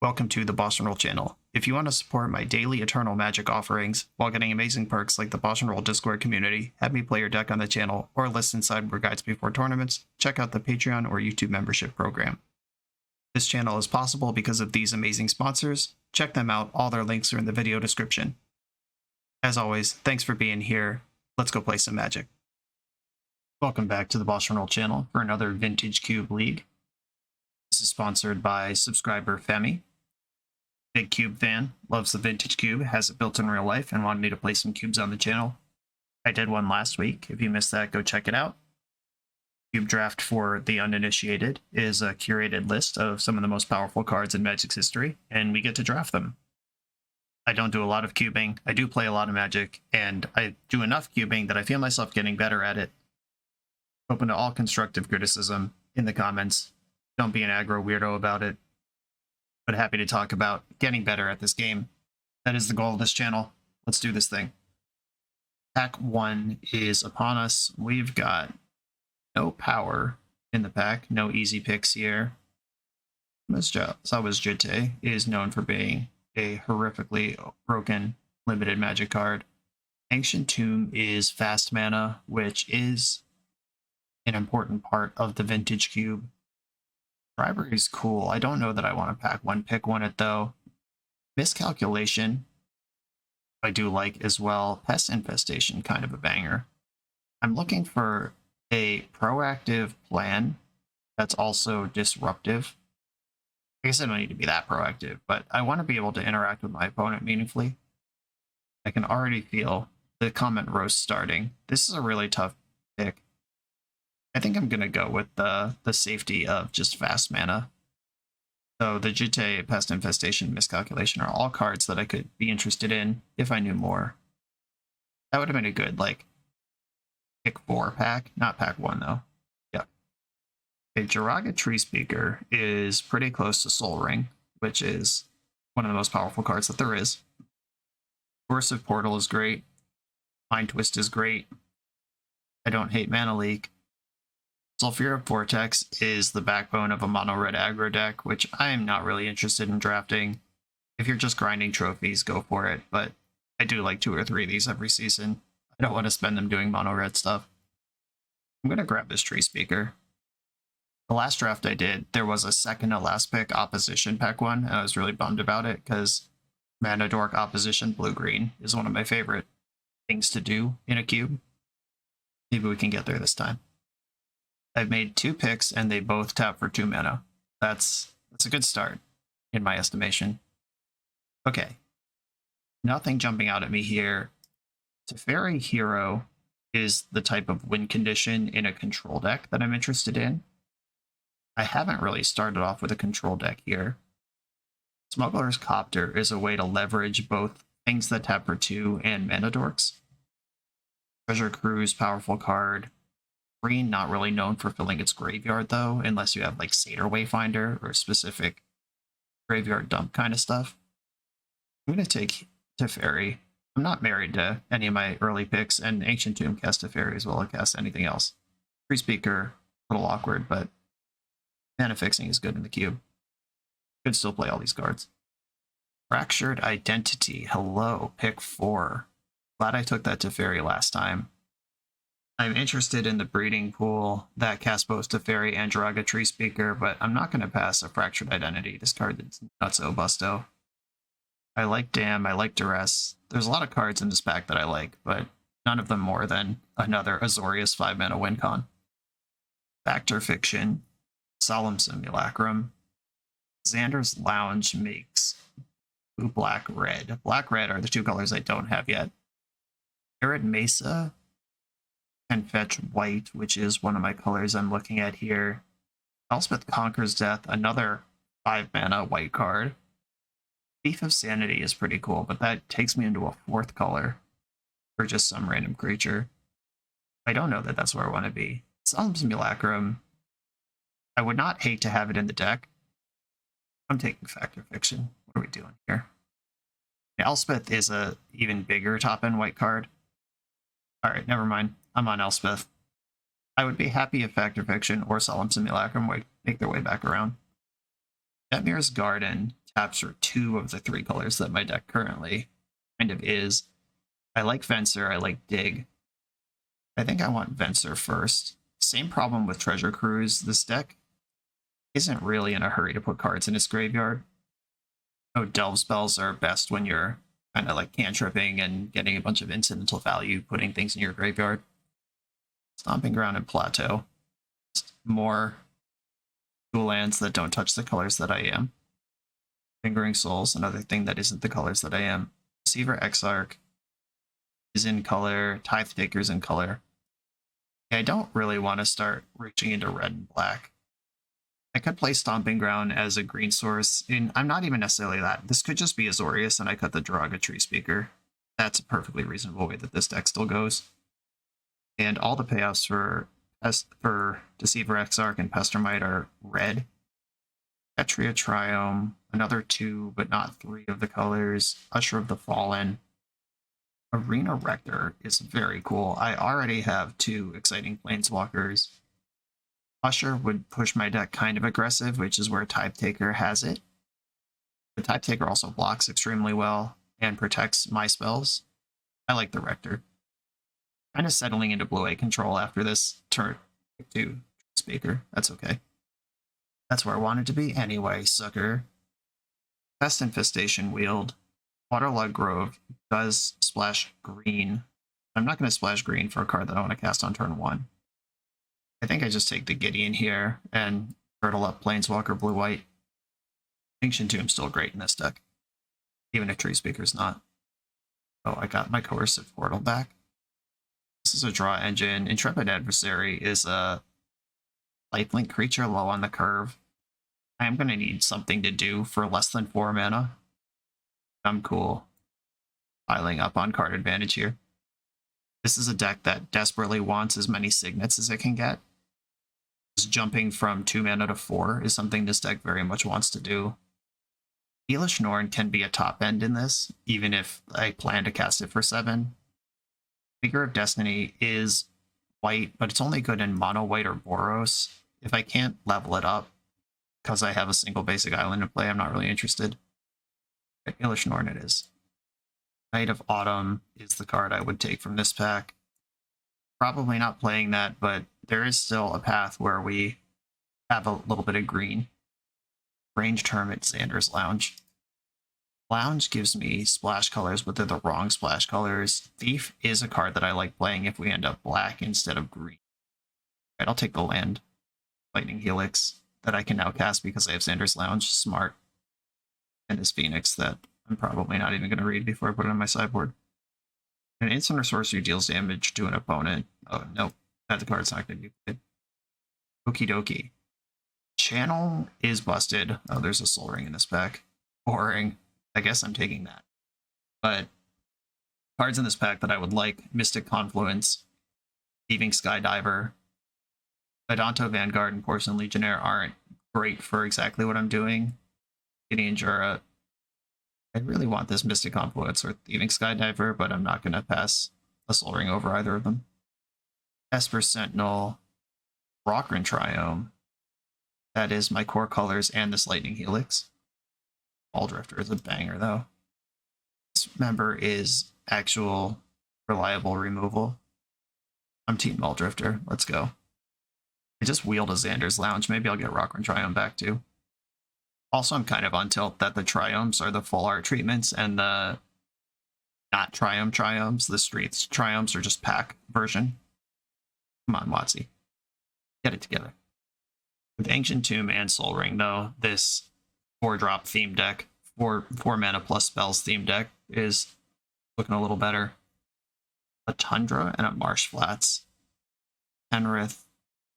Welcome to the Boss and Roll channel. If you want to support my daily Eternal Magic offerings while getting amazing perks like the Boss and Roll Discord community, have me play your deck on the channel, or listen sideboard guides before tournaments, check out the Patreon or YouTube membership program. This channel is possible because of these amazing sponsors. Check them out, all their links are in the video description. As always, thanks for being here. Let's go play some Magic. Welcome back to the Boss and Roll channel for another Vintage Cube League. This is sponsored by subscriber Femi. Big Cube fan, loves the Vintage Cube, has it built in real life, and wanted me to play some cubes on the channel. I did one last week. If you missed that, go check it out. Cube Draft for the uninitiated is a curated list of some of the most powerful cards in Magic's history, and we get to draft them. I don't do a lot of cubing. I do play a lot of Magic, and I do enough cubing that I feel myself getting better at it. Open to all constructive criticism in the comments. Don't be an aggro weirdo about it. But happy to talk about getting better at this game. That is the goal of this channel. Let's do this thing. Pack 1 is upon us. We've got no power in the pack. No easy picks here. Zawa's Jitte is known for being a horrifically broken limited Magic card. Ancient Tomb is fast mana, which is an important part of the Vintage Cube. Bribery is cool. I don't know that I want to pack one. Pick one it though. Miscalculation I do like as well. Pest Infestation, kind of a banger. I'm looking for a proactive plan that's also disruptive. I guess I don't need to be that proactive, but I want to be able to interact with my opponent meaningfully. I can already feel the comment roast starting. This is a really tough pick. I think I'm going to go with the safety of just fast mana. So the Jitte, Pest Infestation, Miscalculation are all cards that I could be interested in if I knew more. That would have been a good, like, pick 4 pack. Not pack 1, though. Yeah. Okay, Jiraga Tree Speaker is pretty close to Soul Ring, which is one of the most powerful cards that there is. Coercive Portal is great. Mind Twist is great. I don't hate Mana Leak. Sulfuric Vortex is the backbone of a mono-red aggro deck, which I am not really interested in drafting. If you're just grinding trophies, go for it, but I do like 2 or 3 of these every season. I don't want to spend them doing mono-red stuff. I'm going to grab this Tree Speaker. The last draft I did, there was a second to last pick opposition pack 1, and I was really bummed about it, because Mana Dork opposition blue-green is one of my favorite things to do in a cube. Maybe we can get there this time. I've made 2 picks, and they both tap for 2 mana. That's a good start, in my estimation. Okay. Nothing jumping out at me here. Teferi Hero is the type of win condition in a control deck that I'm interested in. I haven't really started off with a control deck here. Smuggler's Copter is a way to leverage both things that tap for 2 and Mana Dorks. Treasure Cruise, powerful card. Green, not really known for filling its graveyard, though, unless you have, like, Satyr Wayfinder or specific graveyard dump kind of stuff. I'm going to take Teferi. I'm not married to any of my early picks, and Ancient Tomb cast Teferi as well as cast anything else. Tree Speaker, a little awkward, but mana fixing is good in the cube. Could still play all these cards. Fractured Identity. Hello, pick 4. Glad I took that Teferi last time. I'm interested in the breeding pool that casts both Teferi and Jiraga Tree Speaker, but I'm not going to pass a Fractured Identity. This card is nutso busto. I like Dam, I like Duress. There's a lot of cards in this pack that I like, but none of them more than another Azorius 5-mana win con. Factor Fiction, Solemn Simulacrum. Xander's Lounge makes blue, black, red. Black, red are the 2 colors I don't have yet. Arid Mesa can fetch white, which is one of my colors I'm looking at here. Elspeth Conquers Death, another 5-mana white card. Thief of Sanity is pretty cool, but that takes me into a 4th color for just some random creature. I don't know that that's where I want to be. Solemn Simulacrum, I would not hate to have it in the deck. I'm taking Factor Fiction. What are we doing here? Elspeth is a even bigger top-end white card. Alright, never mind. I'm on Elspeth. I would be happy if Factor Fiction or Solemn Simulacrum would make their way back around. Detmir's Garden capture 2 of the 3 colors that my deck currently kind of is. I like Venser, I like Dig. I think I want Venser first. Same problem with Treasure Cruise. This deck isn't really in a hurry to put cards in its graveyard. Oh, Delve spells are best when you're kind of like cantripping and getting a bunch of incidental value, putting things in your graveyard. Stomping Ground and Plateau. Just more dual lands that don't touch the colors that I am. Fingering Souls, another thing that isn't the colors that I am. Deceiver Exarch is in color. Tithe Taker's in color. I don't really want to start reaching into red and black. I could play Stomping Ground as a green source, and I'm not even necessarily that. This could just be Azorius, and I cut the Draga Tree Speaker. That's a perfectly reasonable way that this deck still goes. And all the payoffs for Deceiver Exarch and Pestermite are red. Petria Triome, another 2, but not 3 of the colors. Usher of the Fallen. Arena Rector is very cool. I already have 2 exciting Planeswalkers. Usher would push my deck kind of aggressive, which is where Type Taker has it. The Type Taker also blocks extremely well and protects my spells. I like the Rector. Kind of settling into blue 8 control after this turn 2 Speaker. That's okay. That's where I wanted to be anyway, sucker. Pest Infestation Wield. Waterlogged Grove does splash green. I'm not going to splash green for a card that I want to cast on turn 1. I think I just take the Gideon here and turtle up Planeswalker blue-white. Ancient Tomb's still great in this deck, even if Tree Speaker's not. Oh, I got my Coercive Portal back. This is a draw engine. Intrepid Adversary is a lifelink creature low on the curve. I am going to need something to do for less than 4 mana. I'm cool piling up on card advantage here. This is a deck that desperately wants as many signets as it can get. Just jumping from 2 mana to 4 is something this deck very much wants to do. Elish Norn can be a top end in this, even if I plan to cast it for 7. Figure of Destiny is white, but it's only good in mono white or Boros. If I can't level it up because I have a single basic island to play, I'm not really interested. Elish Norn it is. Knight of Autumn is the card I would take from this pack. Probably not playing that, but there is still a path where we have a little bit of green. Ranged Hermit, Xander's Lounge. Lounge gives me splash colors, but they're the wrong splash colors. Thief is a card that I like playing if we end up black instead of green. Right, I'll take the land. Lightning Helix that I can now cast because I have Xander's Lounge. Smart. And his Phoenix that I'm probably not even going to read before I put it on my sideboard. An instant or sorcery deals damage to an opponent. Oh, nope. That the card's not going to be played. Okie dokie. Channel is busted. Oh, there's a Soul Ring in this pack. Boring. I guess I'm taking that. But cards in this pack that I would like: Mystic Confluence, Thieving Skydiver, Vedanta Vanguard, and Porcelain Legionnaire aren't great for exactly what I'm doing. Gideon Jura. I really want this Mystic Confluence or Thieving Skydiver, but I'm not going to pass a Soul Ring over either of them. Esper Sentinel, Rockrin Triome. That is my core colors and this Lightning Helix. Ball Drifter is a banger, though. This member is actual reliable removal. I'm Team Ball Drifter. Let's go. I just wheeled a Xander's Lounge. Maybe I'll get Rockrin Triome back, too. Also, I'm kind of on tilt that the Triomes are the full art treatments and the not Triomes, the Streets Triomes are just pack version. Come on, Watsy. Get it together. With Ancient Tomb and Soul Ring, though, this 4-drop theme deck, 4 mana plus spells theme deck is looking a little better. A Tundra and a Marsh Flats. Kenrith,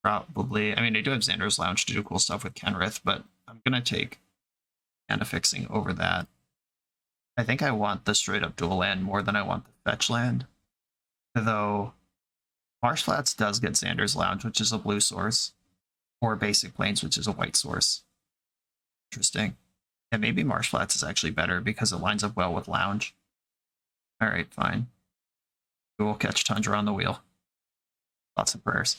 probably. I mean, I do have Xander's Lounge to do cool stuff with Kenrith, but I'm going to take mana fixing over that. I think I want the straight up dual land more than I want the fetch land. Though Marsh Flats does get Xander's Lounge, which is a blue source, or Basic Plains, which is a white source. Interesting. And maybe Marsh Flats is actually better because it lines up well with Lounge. Alright, fine. We'll catch Tundra on the wheel. Lots of prayers.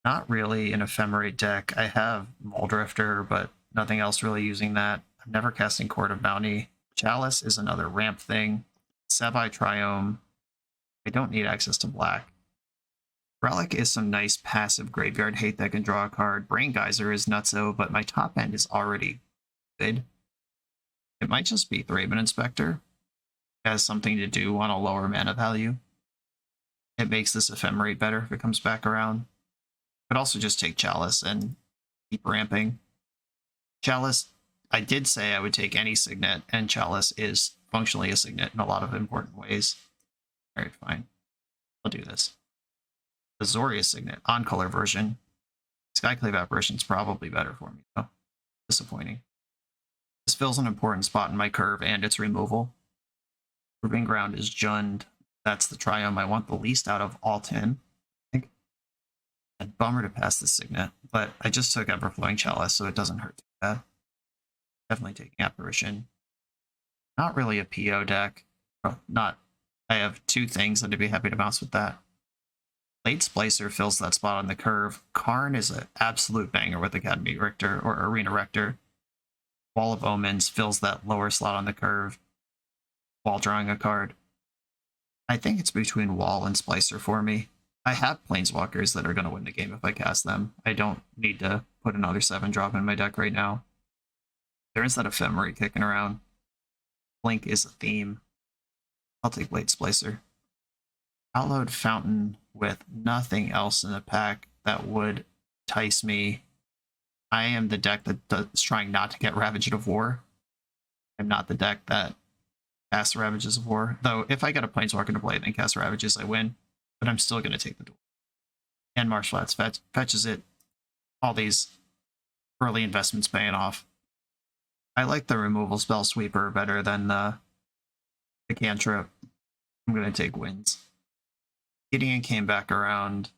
Not really an Ephemerate deck. I have Muldrifter, but nothing else really using that. never casting Court of Bounty. Chalice is another ramp thing. Sabai Triome. I don't need access to black. Relic is some nice passive graveyard hate that can draw a card. Brain Geyser is nutso, but my top end is already good. It might just be Thraben Inspector. It has something to do on a lower mana value. It makes this ephemerate better if it comes back around. Could also just take Chalice and keep ramping. Chalice, I did say I would take any Signet, and Chalice is functionally a Signet in a lot of important ways. Alright, fine. I'll do this. Azorius Signet, on-color version. Skyclave Apparition is probably better for me, though. Disappointing. This fills an important spot in my curve and its removal. Proving Ground is Jund. That's the Triome I want the least out of all 10, I think. And bummer to pass the Signet, but I just took Everflowing Chalice, so it doesn't hurt too bad. Definitely taking Apparition. Not really a PO deck. I have two things, and I'd be happy to bounce with that. Late Splicer fills that spot on the curve. Karn is an absolute banger with Academy Rector or Arena Rector. Wall of Omens fills that lower slot on the curve while drawing a card. I think it's between Wall and Splicer for me. I have Planeswalkers that are going to win the game if I cast them. I don't need to put another 7-drop in my deck right now. There is that Ephemerate kicking around. Blink is a theme. I'll take Late Splicer. Hallowed Fountain with nothing else in the pack that would entice me. I am the deck that is trying not to get Ravaged of War. I'm not the deck that casts Ravages of War. Though, if I get a Planeswalker to play and then cast Ravages, I win. But I'm still going to take the duel. And Marsh Flats fetches it. All these early investments paying off. I like the removal spell Sweeper better than the cantrip. I'm going to take Winds. Gideon came back around.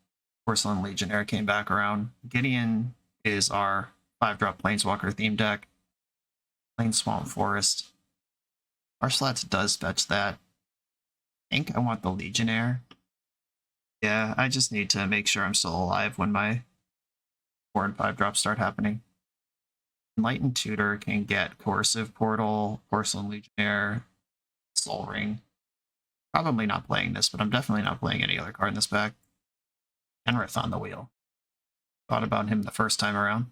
Porcelain Legionnaire came back around. Gideon is our 5-drop Planeswalker theme deck. Plain Swamp Forest. Marshlatz does fetch that. I think I want the Legionnaire. Yeah, I just need to make sure I'm still alive when my 4 and 5 drops start happening. Enlightened Tutor can get Coercive Portal, Porcelain Legionnaire, Soul Ring. Probably not playing this, but I'm definitely not playing any other card in this pack. Enrith on the wheel. Thought about him the first time around.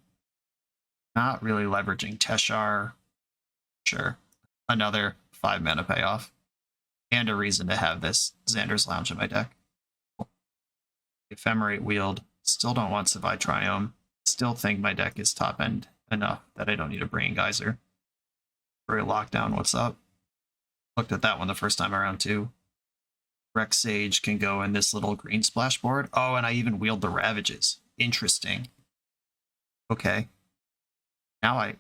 Not really leveraging Teshar. Sure. Another 5 mana payoff. And a reason to have this Xander's Lounge in my deck. Ephemerate Wield. Still don't want Sabai Triome. Still think my deck is top end enough that I don't need a Brain Geyser. For a Lockdown, what's up? Looked at that one the first time around too. Rex Sage can go in this little green splash board. Oh, and I even wield the Ravages. Interesting. Okay. Now I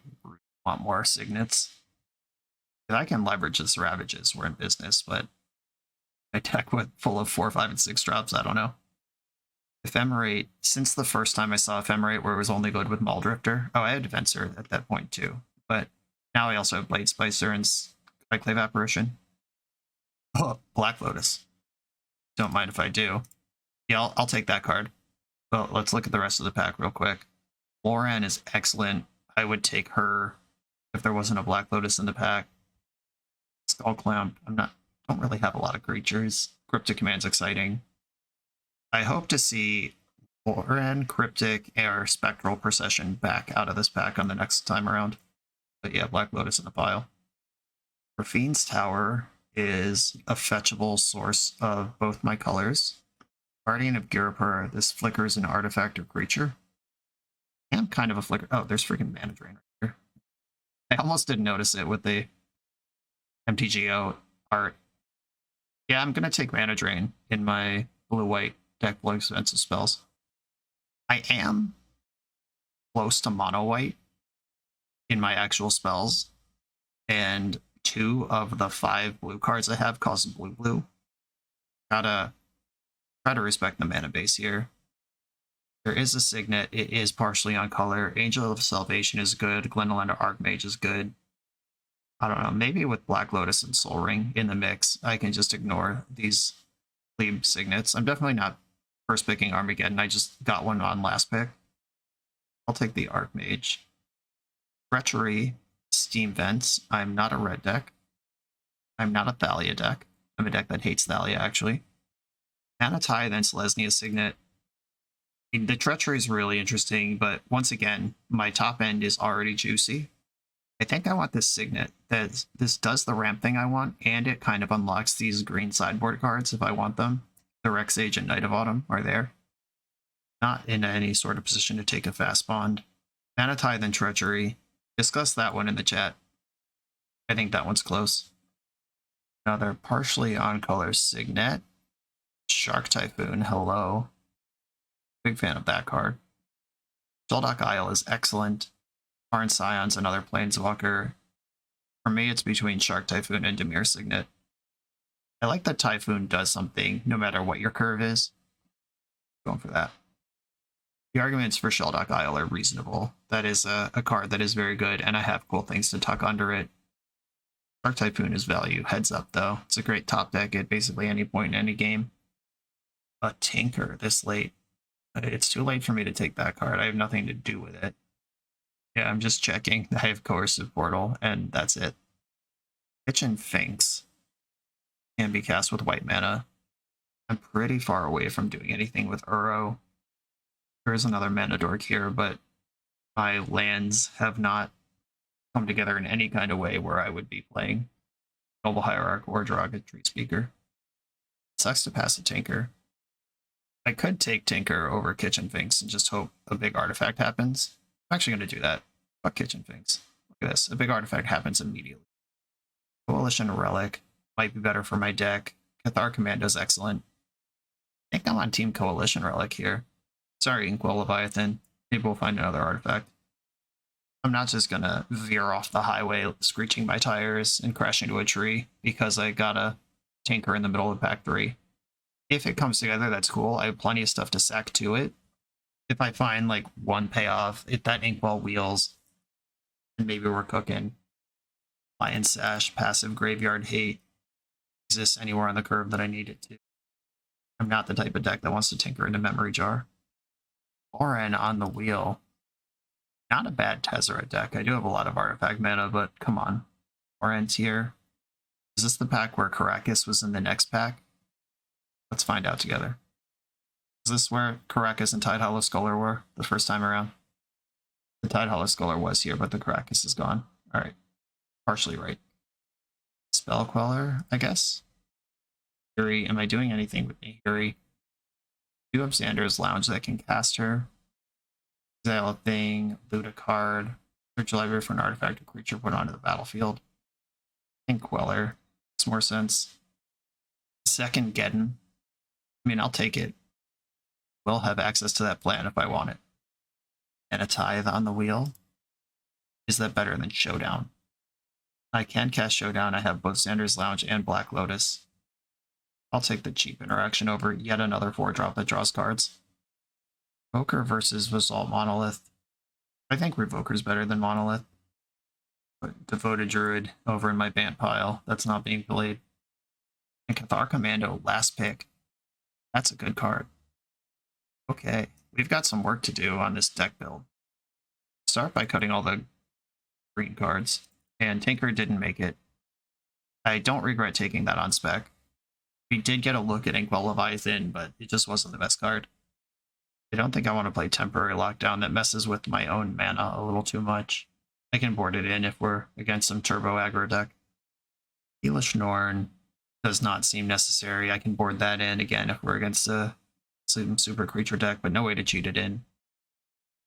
want more Signets. If I can leverage this Ravages, we're in business, but my deck full of 4, 5, and 6 drops, I don't know. Ephemerate, since the first time I saw Ephemerate where it was only good with Muldrifter. Oh, I had Defensor at that point too. But now I also have Blade Spicer and Skyclave Apparition. Oh, Black Lotus. Don't mind if I do. Yeah, I'll take that card. Well, let's look at the rest of the pack real quick. Loran is excellent. I would take her if there wasn't a Black Lotus in the pack. Skull Clown, don't really have a lot of creatures. Cryptic Command's exciting. I hope to see Loran, Cryptic, or Spectral Procession back out of this pack on the next time around. But yeah, Black Lotus in the pile. Raffine's Tower is a fetchable source of both my colors. Guardian of Girapur, this flickers an artifact or creature. And kind of a flicker. Oh, there's freaking Mana Drain right here. I almost didn't notice it with the MTGO art. Yeah, I'm going to take Mana Drain in my blue-white deck below expensive spells. I am close to mono-white in my actual spells, and 2 of the 5 blue cards I have cost blue-blue. Gotta try to respect the mana base here. There is a Signet. It is partially on color. Angel of Salvation is good. Glendolanda Archmage is good. I don't know. Maybe with Black Lotus and Soul Ring in the mix, I can just ignore these plebe Signets. I'm definitely not first picking Armageddon. I just got one on last pick. I'll take the Archmage. Treachery Steam Vents. I'm not a red deck. I'm not a Thalia deck. I'm a deck that hates Thalia, actually. Anatai, then Selesnya Signet. I mean, the Treachery is really interesting, but once again, my top end is already juicy. I think I want this Signet. This does the ramp thing I want, and it kind of unlocks these green sideboard cards if I want them. The Rex Age and Knight of Autumn are there. Not in any sort of position to take a fast bond. Anatai, then Treachery. Discuss that one in the chat. I think that one's close. Another partially on color Signet. Shark Typhoon, hello. Big fan of that card. Sheldock Isle is excellent. Karn Scion's another Planeswalker. For me, it's between Shark Typhoon and Dimir Signet. I like that Typhoon does something no matter what your curve is. Going for that. The arguments for Sheldock Isle are reasonable. That is a card that is very good, and I have cool things to tuck under it. Shark Typhoon is value. Heads up, though. It's a great top deck at basically any point in any game. A Tinker this late. It's too late for me to take that card. I have nothing to do with it. Yeah, I'm just checking. I have Coercive Portal, and that's it. Kitchen Finks can be cast with white mana. I'm pretty far away from doing anything with Uro. There is another mana dork here, but my lands have not come together in any kind of way where I would be playing Noble Hierarch or Derogatory Speaker. Sucks to pass a Tinker. I could take Tinker over Kitchen Finks and just hope a big artifact happens. I'm actually going to do that. Fuck Kitchen Finks. Look at this. A big artifact happens immediately. Coalition Relic might be better for my deck. Cathar Commando is excellent. I think I'm on Team Coalition Relic here. Sorry, Inkwell Leviathan. Maybe we'll find another artifact. I'm not just going to veer off the highway, screeching my tires and crash into a tree because I got a Tinker in the middle of pack 3. If it comes together, that's cool. I have plenty of stuff to sack to it. If I find like one payoff, if that Inkwell wheels, and maybe we're cooking. Lion Sash, passive Graveyard Hate exists anywhere on the curve that I need it to. I'm not the type of deck that wants to tinker into Memory Jar. Oren on the wheel. Not a bad Tezzeret deck. I do have a lot of artifact mana, but come on. Oren's here. Is this the pack where Karakas was in the next pack? Let's find out together. Is this where Karakas and Tidehollow Scholar were the first time around? The Tidehollow Scholar was here, but the Karakas is gone. Alright. Partially right. Spell Queller, I guess? Nahiri. Am I doing anything with Nahiri? Do have Xander's Lounge that can cast her. Exile a thing, loot a card, search a library for an artifact or creature put onto the battlefield. I think Queller makes more sense. Second Geddon. I mean, I'll take it. We'll have access to that plan if I want it. And a Tithe on the wheel. Is that better than Showdown? I can cast Showdown. I have both Xander's Lounge and Black Lotus. I'll take the cheap interaction over yet another 4-drop that draws cards. Revoker versus Basalt Monolith. I think Revoker's better than Monolith. But Devoted Druid over in my bant pile. That's not being played. And Cathar Commando, last pick. That's a good card. Okay, we've got some work to do on this deck build. Start by cutting all the green cards. And Tinker didn't make it. I don't regret taking that on spec. We did get a look at Inkwell Leviathan, but it just wasn't the best card. I don't think I want to play Temporary Lockdown. That messes with my own mana a little too much. I can board it in if we're against some turbo aggro deck. Heelish Norn does not seem necessary. I can board that in again if we're against some super creature deck, but no way to cheat it in.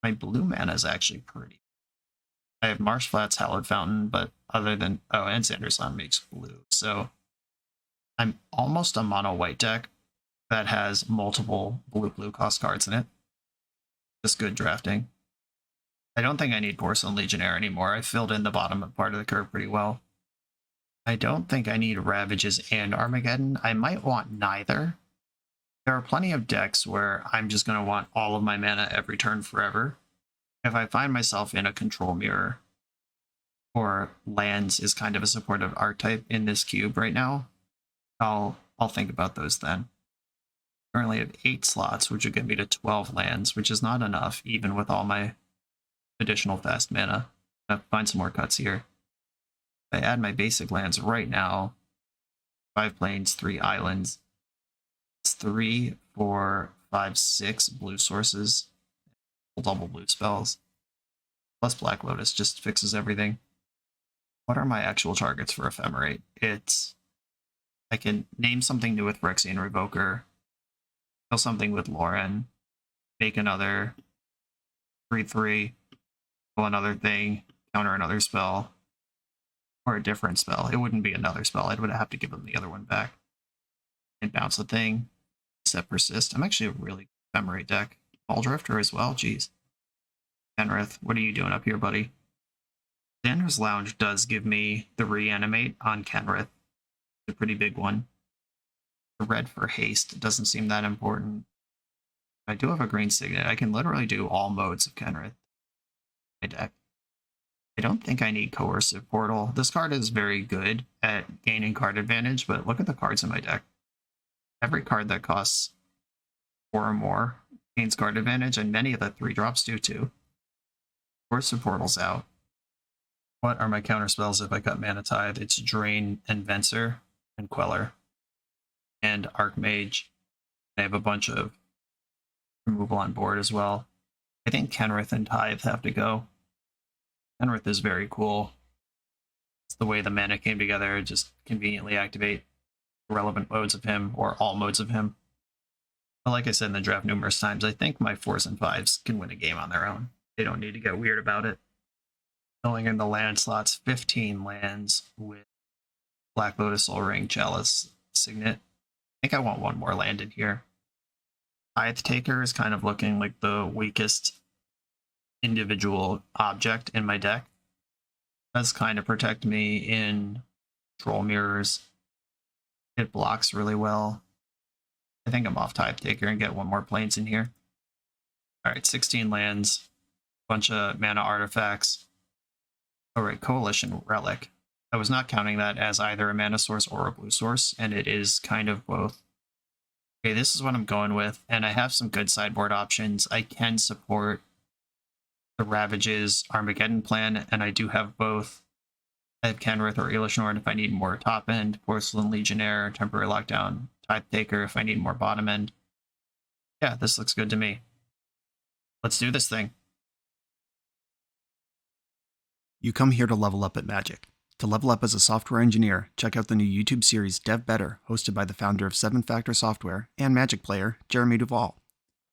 My blue mana is actually pretty. I have Marsh Flats, Hallowed Fountain, but other than... Oh, and Sandersland makes blue. So I'm almost a mono white deck that has multiple blue cost cards in it. Just good drafting. I don't think I need Porcelain Legionnaire anymore. I filled in the bottom part of the curve pretty well. I don't think I need Ravages and Armageddon. I might want neither. There are plenty of decks where I'm just going to want all of my mana every turn forever. If I find myself in a control mirror, or lands is kind of a supportive archetype in this cube right now, I'll think about those then. Currently have 8 slots, which would get me to 12 lands, which is not enough, even with all my additional fast mana. I'll find some more cuts here. If I add my basic lands right now, 5 plains, 3 islands. It's 3, 4, 5, 6 blue sources. Double blue spells. Plus Black Lotus just fixes everything. What are my actual targets for Ephemerate? I can name something new with Phyrexian Revoker, kill something with Lauren, make another 3/3, kill another thing, counter another spell, or a different spell. It wouldn't be another spell. I would have to give them the other one back. And bounce the thing, set persist. I'm actually a really good Ephemerate deck. Ball Drifter as well, jeez. Kenrith, what are you doing up here, buddy? Xander's Lounge does give me the reanimate on Kenrith. It's a pretty big one. The red for haste doesn't seem that important. I do have a green signet. I can literally do all modes of Kenrith in my deck. I don't think I need Coercive Portal. This card is very good at gaining card advantage, but look at the cards in my deck. Every card that costs 4 or more gains card advantage, and many of the 3-drops do too. Coercive Portal's out. What are my counter spells if I cut Mana Tithe? It's Drain and Venser and Queller and Archmage. I have a bunch of removal on board as well. I think Kenrith and Tithe have to go. Kenrith is very cool. It's the way the mana came together, just conveniently activate relevant modes of him or all modes of him. But like I said in the draft numerous times, I think my 4s and 5s can win a game on their own. They don't need to get weird about it. Filling in the land slots, 15 lands with Black Lotus, Soul Ring, Chalice, Signet. I think I want one more land in here. Tithe Taker is kind of looking like the weakest individual object in my deck. It does kind of protect me in Troll Mirrors. It blocks really well. I think I'm off Tithe Taker and get one more plains in here. Alright, 16 lands, bunch of mana artifacts. Alright, Coalition Relic. I was not counting that as either a mana source or a blue source, and it is kind of both. Okay, this is what I'm going with, and I have some good sideboard options. I can support the Ravages Armageddon plan, and I do have both. I have Kenrith or Elishnorn if I need more top end, Porcelain Legionnaire, Temporary Lockdown, Tithe Taker if I need more bottom end. Yeah, this looks good to me. Let's do this thing. You come here to level up at Magic. To level up as a software engineer, check out the new YouTube series Dev Better, hosted by the founder of 7 Factor Software and Magic player, Jeremy Duvall.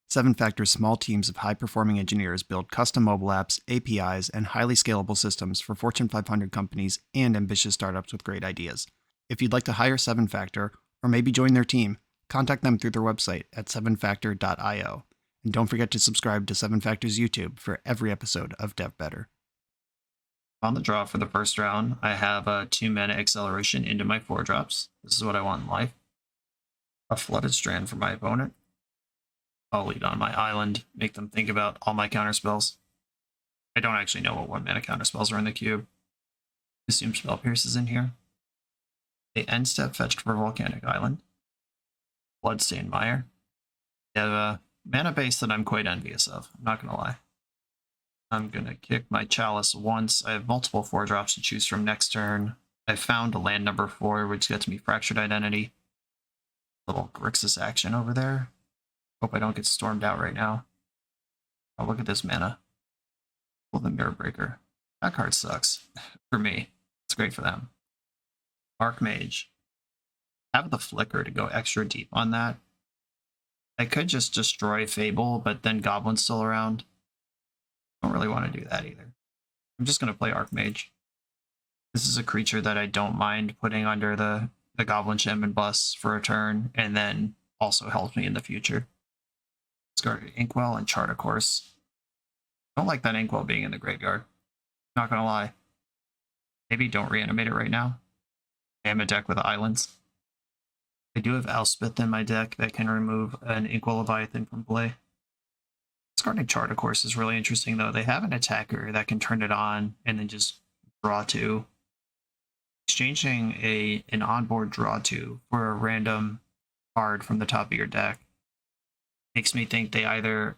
7 Factor's small teams of high-performing engineers build custom mobile apps, APIs, and highly scalable systems for Fortune 500 companies and ambitious startups with great ideas. If you'd like to hire 7 Factor, or maybe join their team, contact them through their website at 7factor.io. And don't forget to subscribe to 7 Factor's YouTube for every episode of Dev Better. On the draw for the first round, I have a 2-mana acceleration into my 4-drops. This is what I want in life. A Flooded Strand for my opponent. I'll lead on my island, make them think about all my counterspells. I don't actually know what 1-mana counterspells are in the cube. Assume Spell Pierce is in here. They end step fetched for Volcanic Island. Bloodstained Mire. They have a mana base that I'm quite envious of, I'm not gonna lie. I'm gonna kick my Chalice once. I have multiple 4-drops to choose from next turn. I found a land number 4, which gets me Fractured Identity. Little Grixis action over there. Hope I don't get stormed out right now. Oh, look at this mana. Pull the Mirror Breaker. That card sucks. For me. It's great for them. Archmage. Have the Flicker to go extra deep on that. I could just destroy Fable, but then Goblin's still around. Don't really want to do that either. I'm just going to play Archmage. This is a creature that I don't mind putting under the Goblin Shaman Bus for a turn, and then also helps me in the future. Discard Inkwell and Chart a Course. Don't like that Inkwell being in the graveyard. Not gonna lie. Maybe don't reanimate it right now. I am a deck with islands. I do have Elspeth in my deck that can remove an Inkwell Leviathan from play. Discarding Chart a Course is really interesting though. They have an attacker that can turn it on and then just draw 2. Exchanging an onboard draw 2 for a random card from the top of your deck makes me think they either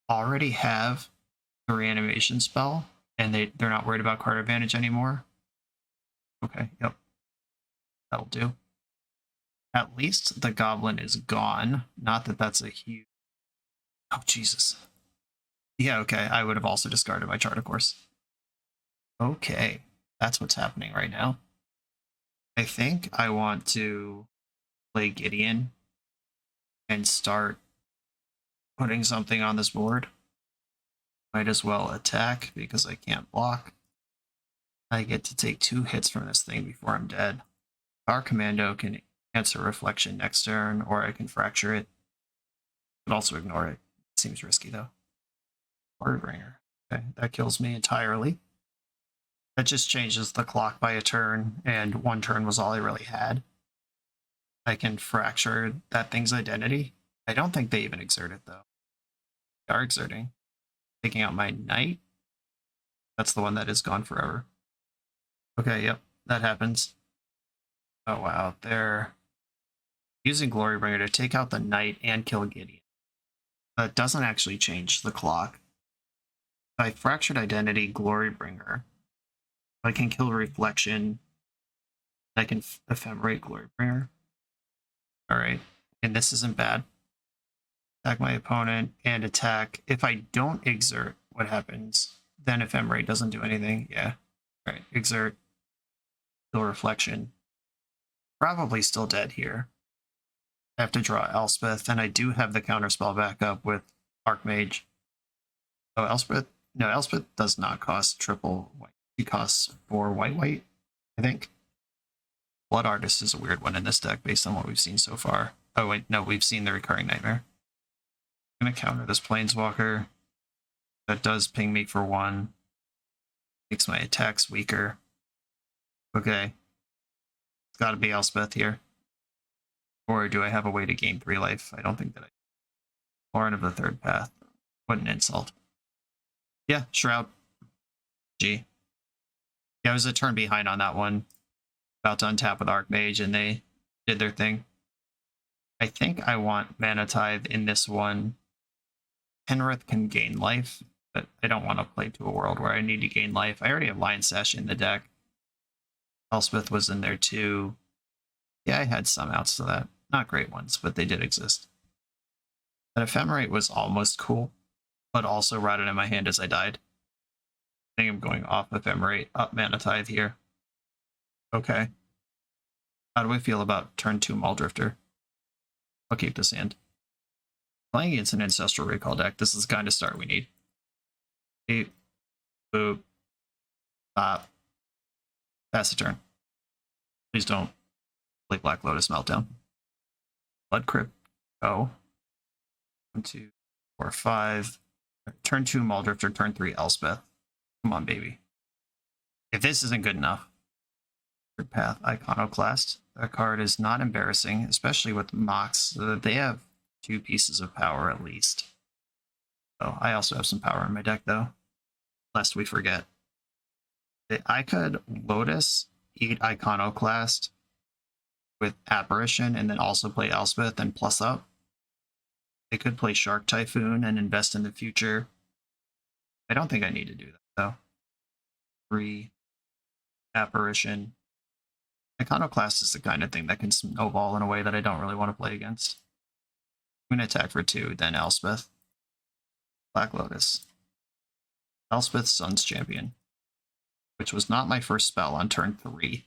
already have the reanimation spell and they're not worried about card advantage anymore, Okay, yep. That'll do. At least the goblin is gone. Not that that's a huge... Oh, Jesus. Yeah, okay. I would have also discarded my chart, of course. Okay. That's what's happening right now. I think I want to play Gideon and start putting something on this board. Might as well attack because I can't block. I get to take 2 hits from this thing before I'm dead. Our commando can answer reflection next turn, or I can fracture it, but also ignore it. Seems risky though. Wordbringer. Okay, that kills me entirely. That just changes the clock by a turn, and 1 turn was all I really had. I can fracture that thing's identity. I don't think they even exert it though. They are exerting. Taking out my knight. That's the one that is gone forever. Okay, yep, that happens. Oh wow, they're using Glorybringer to take out the knight and kill Gideon. That doesn't actually change the clock. By Fractured Identity, Glorybringer, I can kill Reflection. I can Ephemerate Glorybringer. Alright, and this isn't bad. Attack my opponent and attack. If I don't exert, what happens? Then Ephemerate doesn't do anything. Yeah. Alright, exert. Kill Reflection. Probably still dead here. I have to draw Elspeth, and I do have the counterspell back up with Archmage. Oh, Elspeth? No, Elspeth does not cost triple white. She costs 4 white, I think. Blood Artist is a weird one in this deck based on what we've seen so far. Oh, wait, no, we've seen the Recurring Nightmare. I'm going to counter this Planeswalker. That does ping me for 1. Makes my attacks weaker. Okay. It's got to be Elspeth here. Or do I have a way to gain 3 life? I don't think that I... Lord of the Third Path. What an insult. Yeah, Shroud. G. Yeah, I was a turn behind on that one. About to untap with Archmage, and they did their thing. I think I want Mana Tithe in this one. Penrith can gain life, but I don't want to play to a world where I need to gain life. I already have Lion Sash in the deck. Elspeth was in there too. Yeah, I had some outs to that. Not great ones, but they did exist. That Ephemerate was almost cool, but also rotted in my hand as I died. I think I'm going off Ephemerate, up Mana Tithe here. Okay. How do I feel about turn 2 Muldrifter? I'll keep this hand. Playing against an Ancestral Recall deck, this is the kind of start we need. Beep. Boop. Pop. Pass the turn. Please don't play Black Lotus Meltdown. Blood Crypt. Go. 1, 2, 4, 5. Turn 2 Muldrifter, turn 3 Elspeth. Come on, baby. If this isn't good enough. Third Path Iconoclast. That card is not embarrassing, especially with Mox. They have 2 pieces of power at least. Oh, I also have some power in my deck though, lest we forget. I could Lotus, eat Iconoclast with Apparition, and then also play Elspeth and plus up. I could play Shark Typhoon and invest in the future. I don't think I need to do that though. 3 Apparition. Iconoclast is the kind of thing that can snowball in a way that I don't really want to play against. I'm going to attack for 2, then Elspeth. Black Lotus. Elspeth, Sun's Champion. Which was not my first spell on turn 3.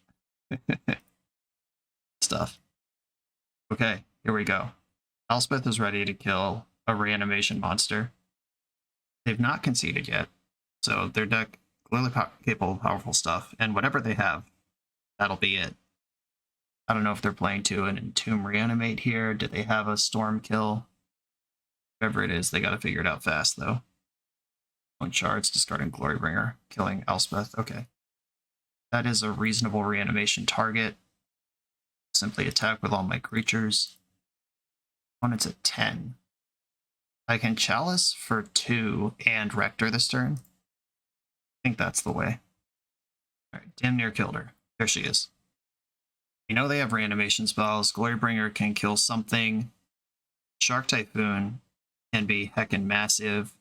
Stuff. Okay, here we go. Elspeth is ready to kill a reanimation monster. They've not conceded yet, so their deck clearly capable of powerful stuff, and whatever they have, that'll be it. I don't know if they're playing to an Entomb Reanimate here. Did they have a Storm kill? Whatever it is, they gotta figure it out fast, though. 1 shards, discarding Glorybringer, killing Elspeth. Okay. That is a reasonable reanimation target. Simply attack with all my creatures. When it's at 10. I can Chalice for 2 and Rector this turn. I think that's the way. Alright, damn near killed her. There she is. You know they have reanimation spells. Glorybringer can kill something. Shark Typhoon can be heckin' massive.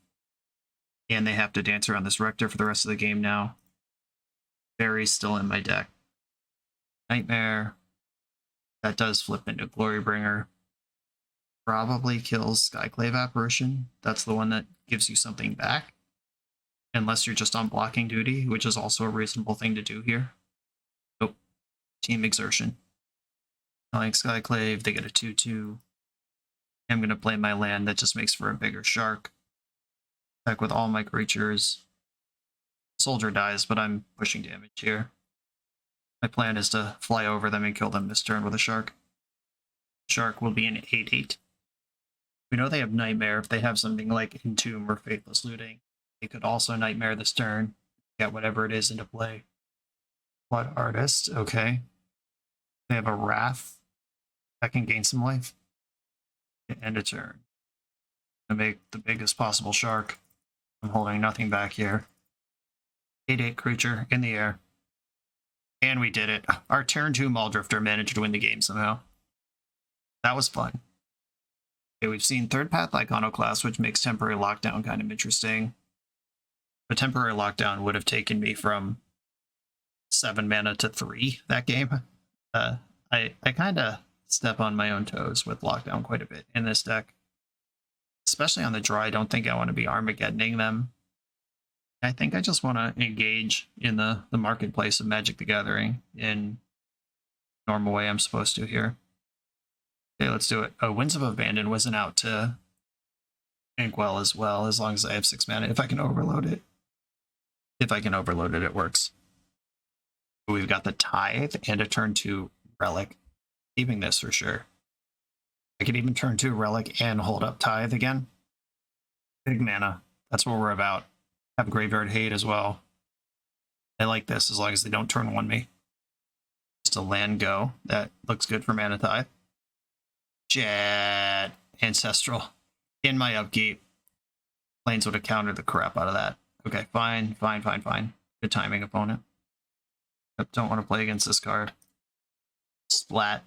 And they have to dance around this Rector for the rest of the game now. Fairy's still in my deck. Nightmare. That does flip into Glorybringer. Probably kills Skyclave Apparition. That's the one that gives you something back. Unless you're just on blocking duty, which is also a reasonable thing to do here. Nope. Team Exertion. Like Skyclave, they get a 2-2. I'm going to play my land that just makes for a bigger shark. Attack with all my creatures. Soldier dies, but I'm pushing damage here. My plan is to fly over them and kill them this turn with a shark. Shark will be an 8-8. We know they have Nightmare. If they have something like Entomb or Faithless Looting, they could also Nightmare this turn, get whatever it is into play. Blood Artist, okay. They have a Wrath that can gain some life. End a turn. To make the biggest possible shark. I'm holding nothing back here. 8-8 creature in the air. And we did it. Our turn 2 Muldrifter managed to win the game somehow. That was fun. Okay, we've seen Third Path Iconoclast, which makes Temporary Lockdown kind of interesting. But Temporary Lockdown would have taken me from 7 mana to 3 that game. I kind of step on my own toes with Lockdown quite a bit in this deck. Especially on the draw, I don't think I want to be Armageddoning them. I think I just want to engage in the marketplace of Magic the Gathering in normal way I'm supposed to here. Okay, let's do it. Oh, Winds of Abandon wasn't out to Inkwell as well, as long as I have 6 mana. If I can overload it. If I can overload it, it works. We've got the Tithe and a turn 2 Relic. Keeping this for sure. I could even turn 2 Relic and hold up Tithe again. Big mana. That's what we're about. Have Graveyard Hate as well. I like this as long as they don't turn 1 me. Just a land go. That looks good for Mana Tithe. Jet. Ancestral. In my upkeep. Planes would have countered the crap out of that. Okay, fine. Good timing, opponent. Don't want to play against this card. Splat.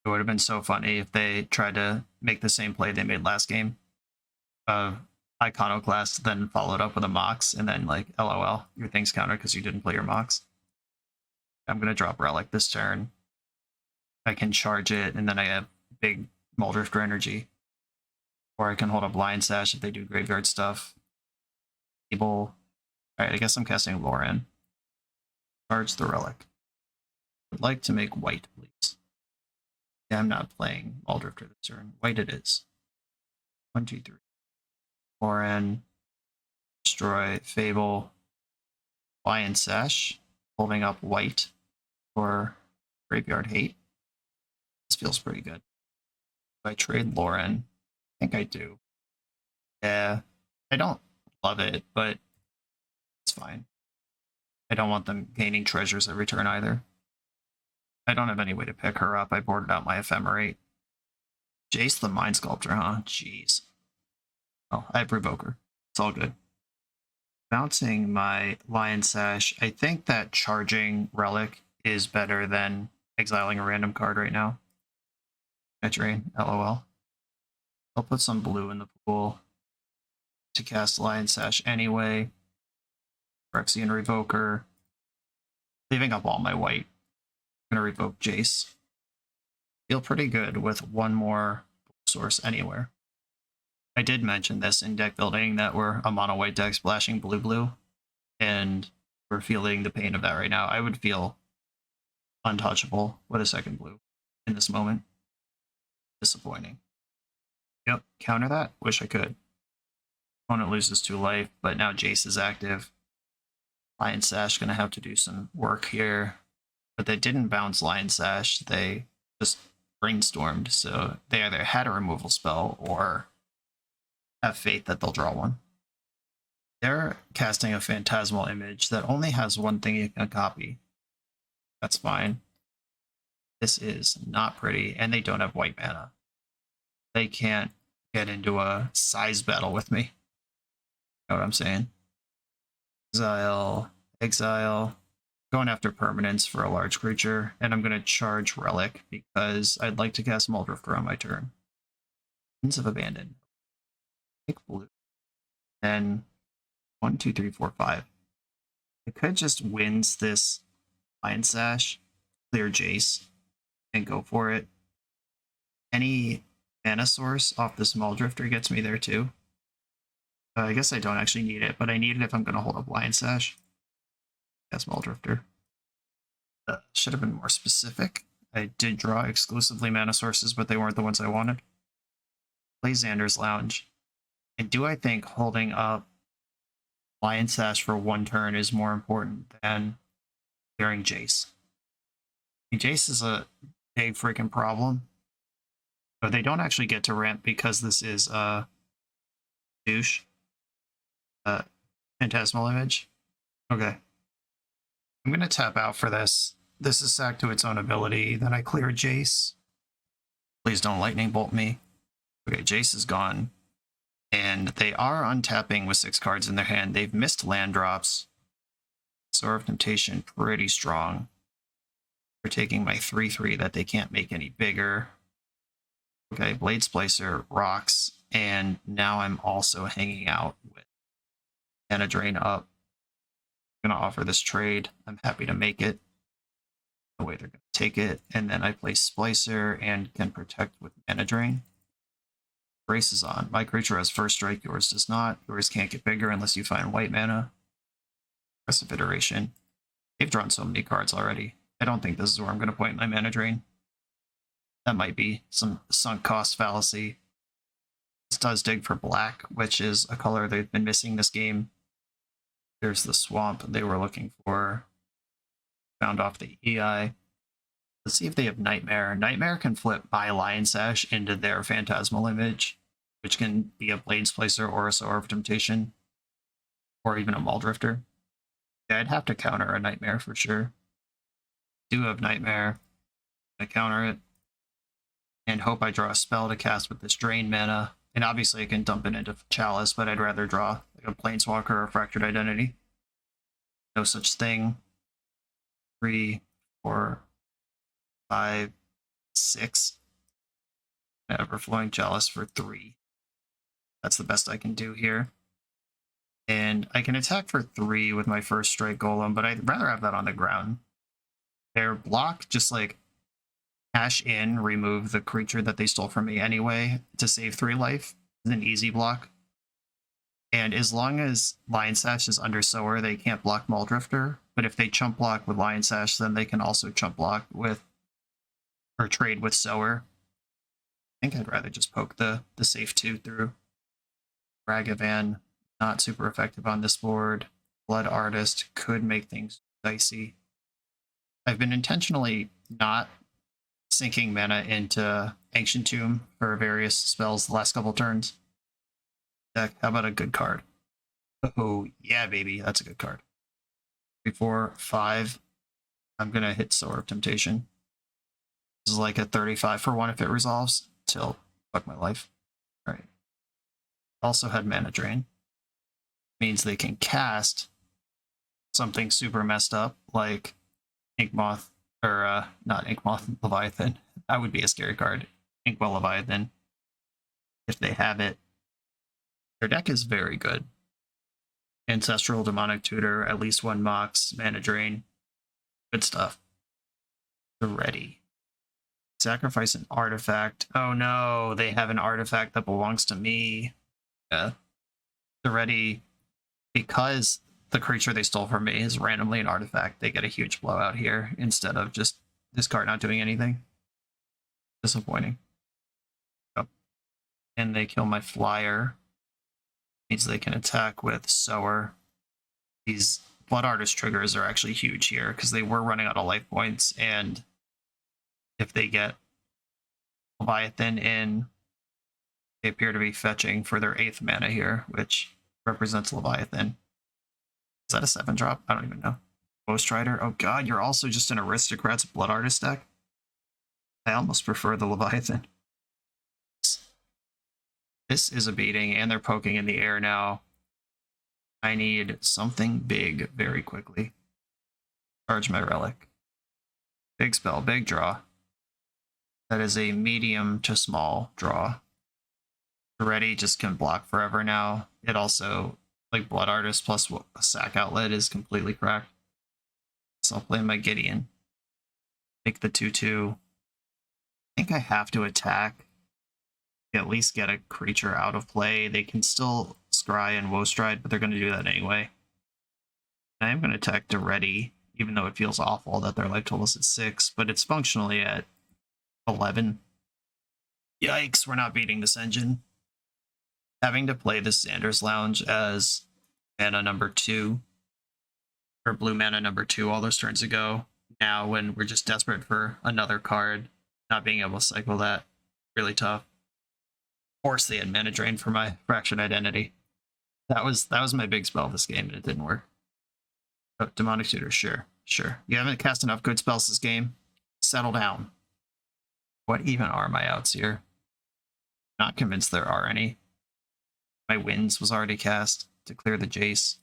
It would have been so funny if they tried to make the same play they made last game. Iconoclast, then followed up with a Mox, and then like, LOL, your thing's countered because you didn't play your Mox. I'm going to drop Relic this turn. I can charge it, and then I have big Muldrifter energy. Or I can hold up Lion Sash if they do graveyard stuff. Alright, I guess I'm casting Lauren. Charge the Relic. Would like to make white, please. Yeah, I'm not playing Muldrifter this turn. White it is. 1, 2, 3. Lauren. Destroy Fable. Lion Sash. Holding up white for Graveyard Hate. This feels pretty good. Do I trade Lauren? I think I do. Yeah, I don't love it, but it's fine. I don't want them gaining treasures every turn either. I don't have any way to pick her up. I boarded out my Ephemerate. Jace the Mind Sculptor, huh? Jeez. Oh, I have Revoker. It's all good. Bouncing my Lion Sash. I think that charging Relic is better than exiling a random card right now. I drain, LOL. I'll put some blue in the pool to cast Lion Sash anyway. Phyrexian Revoker. Leaving up all my white. I'm going to revoke Jace. Feel pretty good with one more source anywhere. I did mention this in deck building that we're a mono white deck splashing blue, and we're feeling the pain of that right now. I would feel untouchable with a second blue in this moment. Disappointing. Yep, counter that. Wish I could. Opponent loses 2 life, but now Jace is active. Lion Sash gonna have to do some work here. But they didn't bounce Lion Sash, they just brainstormed, so they either had a removal spell or have faith that they'll draw one. They're casting a Phantasmal Image that only has one thing you can copy. That's fine. This is not pretty, and they don't have white mana. They can't get into a size battle with me. Know what I'm saying? Exile. Going after permanence for a large creature, and I'm going to charge Relic because I'd like to cast Muldrifter on my turn. Winds of Abandon. Take blue. Then 1, 2, 3, 4, 5. I could just wins this Lion Sash clear Jace and go for it. Any mana source off the Small Drifter gets me there too. I guess I don't actually need it, but I need it if I'm going to hold up Lion Sash. Yeah, Small Drifter. Should have been more specific. I did draw exclusively mana sources, but they weren't the ones I wanted. Play Xander's Lounge. And do I think holding up Lion Sash for one turn is more important than clearing Jace? I mean, Jace is a big freaking problem. But they don't actually get to ramp because this is douche. Phantasmal Image. Okay. I'm gonna tap out for this. This is sacked to its own ability. Then I clear Jace. Please don't lightning bolt me. Okay, Jace is gone. And they are untapping with 6 cards in their hand. They've missed land drops. Sword of Temptation, pretty strong. They're taking my 3/3 that they can't make any bigger. Okay, Blade Splicer rocks, and now I'm also hanging out with Mana Drain up. I'm going to offer this trade. I'm happy to make it. The way they're going to take it, and then I play Splicer and can protect with Mana Drain. Brace is on. My creature has first strike, yours does not. Yours can't get bigger unless you find white mana. Aggressive Iteration. They've drawn so many cards already. I don't think this is where I'm going to point my Mana Drain. That might be some sunk cost fallacy. This does dig for black, which is a color they've been missing this game. There's the swamp they were looking for. Found off the EI. Let's see if they have Nightmare. Nightmare can flip my Lion Sash into their Phantasmal Image, which can be a Blade Splicer or a Sword of Temptation, or even a Maul Drifter. Yeah, I'd have to counter a Nightmare for sure. Do have Nightmare. I counter it. And hope I draw a spell to cast with this drain mana. And obviously I can dump it into Chalice, but I'd rather draw like a Planeswalker or a Fractured Identity. No such thing. 3, 4, 5, 6. Everflowing Chalice for 3. That's the best I can do here. And I can attack for 3 with my first strike golem, but I'd rather have that on the ground. Their block just like cash in, remove the creature that they stole from me anyway to save 3 life is an easy block. And as long as Lion Sash is under Sower, they can't block Maul Drifter. But if they chump block with Lion Sash, then they can also chump block with, or trade with Sower. I think I'd rather just poke the safe 2 through. Ragavan, not super effective on this board. Blood Artist could make things dicey. I've been intentionally not sinking mana into Ancient Tomb for various spells the last couple turns. Deck, how about a good card? Oh, yeah, baby, that's a good card. 3, 4, 5. I'm going to hit Sword of Temptation. This is like a 35 for 1 if it resolves. Till fuck my life. Alright. Also had Mana Drain. Means they can cast something super messed up, like Inkmoth, or not Inkmoth, Leviathan. That would be a scary card. Inkwell Leviathan. If they have it. Their deck is very good. Ancestral Demonic Tutor, at least 1 Mox, Mana Drain. Good stuff. They're ready. Sacrifice an artifact. Oh no, they have an artifact that belongs to me. Yeah. They're ready. Because the creature they stole from me is randomly an artifact, they get a huge blowout here instead of just this card not doing anything. Disappointing. Oh. And they kill my flyer. Means they can attack with Sower. These Blood Artist triggers are actually huge here because they were running out of life points, and if they get Leviathan in, they appear to be fetching for their 8th mana here, which represents Leviathan. Is that a 7-drop? I don't even know. Ghostwriter? Oh god, you're also just an Aristocrat's Blood Artist deck? I almost prefer the Leviathan. This is a beating, and they're poking in the air now. I need something big very quickly. Charge my relic. Big spell, big draw. That is a medium to small draw. Ready just can block forever now. It also, like Blood Artist plus a sack outlet is completely cracked. So I'll play my Gideon. make the 2/2. I think I have to attack. At least get a creature out of play. They can still scry and woe stride, but they're going to do that anyway. I am going to attack Duretti, even though it feels awful that their life total is at 6, but it's functionally at 11. Yikes, we're not beating this engine. Having to play this Xander's Lounge as mana number 2, or blue mana number 2 all those turns ago. Now, when we're just desperate for another card, not being able to cycle that, really tough. Of course, they had mana drain for my Fractured Identity. That was my big spell this game, and it didn't work. Oh, Demonic Tutor, sure. You haven't cast enough good spells this game. Settle down. What even are my outs here? Not convinced there are any. My Winds was already cast to clear the Jace.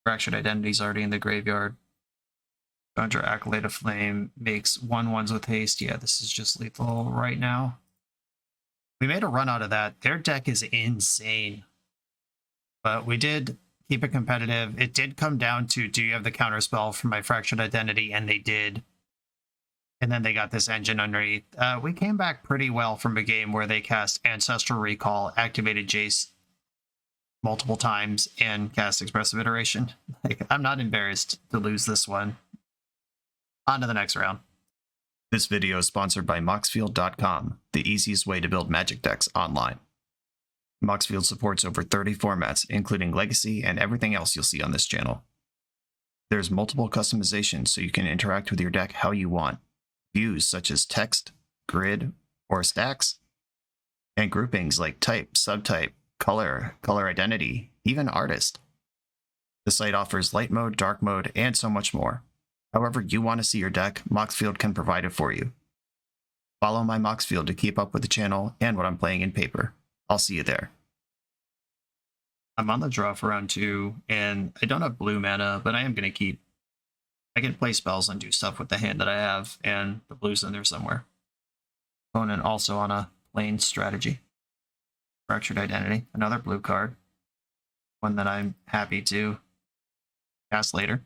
Fractured Identity's already in the graveyard. Conjure Accolade of Flame makes 1/1s with haste. Yeah, this is just lethal right now. We made a run out of that. Their deck is insane. But we did keep it competitive. It did come down to, do you have the counter spell for my Fractured Identity? And they did. And then they got this engine underneath. We came back pretty well from a game where they cast Ancestral Recall, activated Jace multiple times, and cast Expressive Iteration. Like, I'm not embarrassed to lose this one. On to the next round. This video is sponsored by Moxfield.com, the easiest way to build Magic decks online. Moxfield supports over 30 formats, including Legacy and everything else you'll see on this channel. There's multiple customizations so you can interact with your deck how you want. Views such as text, grid, or stacks, and groupings like type, subtype, color identity, even artist. The site offers light mode, dark mode, and so much more. However you want to see your deck, Moxfield can provide it for you. Follow my Moxfield to keep up with the channel and what I'm playing in paper. I'll see you there. I'm on the draw for round 2, and I don't have blue mana, but I am going to keep... I can play spells and do stuff with the hand that I have, and the blue's in there somewhere. Opponent also on a plain strategy. Fractured Identity, another blue card. One that I'm happy to cast later.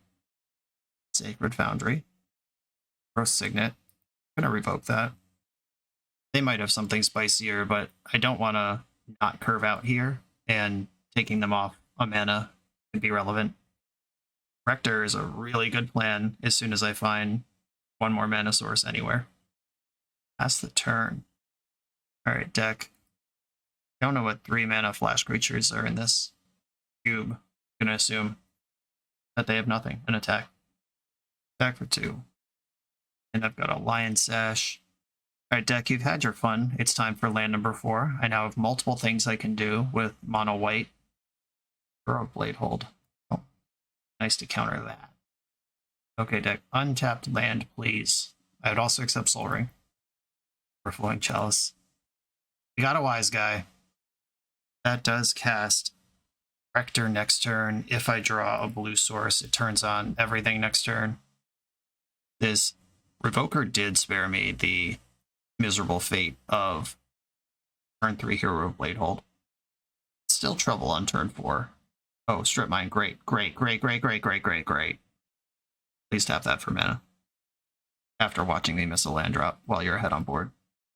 Sacred Foundry. Gross Signet. I'm going to revoke that. They might have something spicier, but I don't want to not curve out here, and taking them off a mana could be relevant. Rector is a really good plan as soon as I find one more mana source anywhere. Pass the turn. Alright, deck. I don't know what 3 mana flash creatures are in this cube. I'm going to assume that they have nothing. An attack. Attack for 2. And I've got a Lion Sash. Alright, deck, you've had your fun. It's time for land number 4. I now have multiple things I can do with mono white. Throw a Blade Hold. Oh, nice to counter that. Okay, deck, untapped land, please. I would also accept Soul Ring. Overflowing Chalice. We got a wise guy. That does cast Rector next turn. If I draw a blue source, it turns on everything next turn. This Revoker did spare me the miserable fate of turn 3 Hero of Blade Hold. Still trouble on turn 4. Oh, Strip Mine, great. Please tap that for mana. After watching me miss a land drop while you're ahead on board.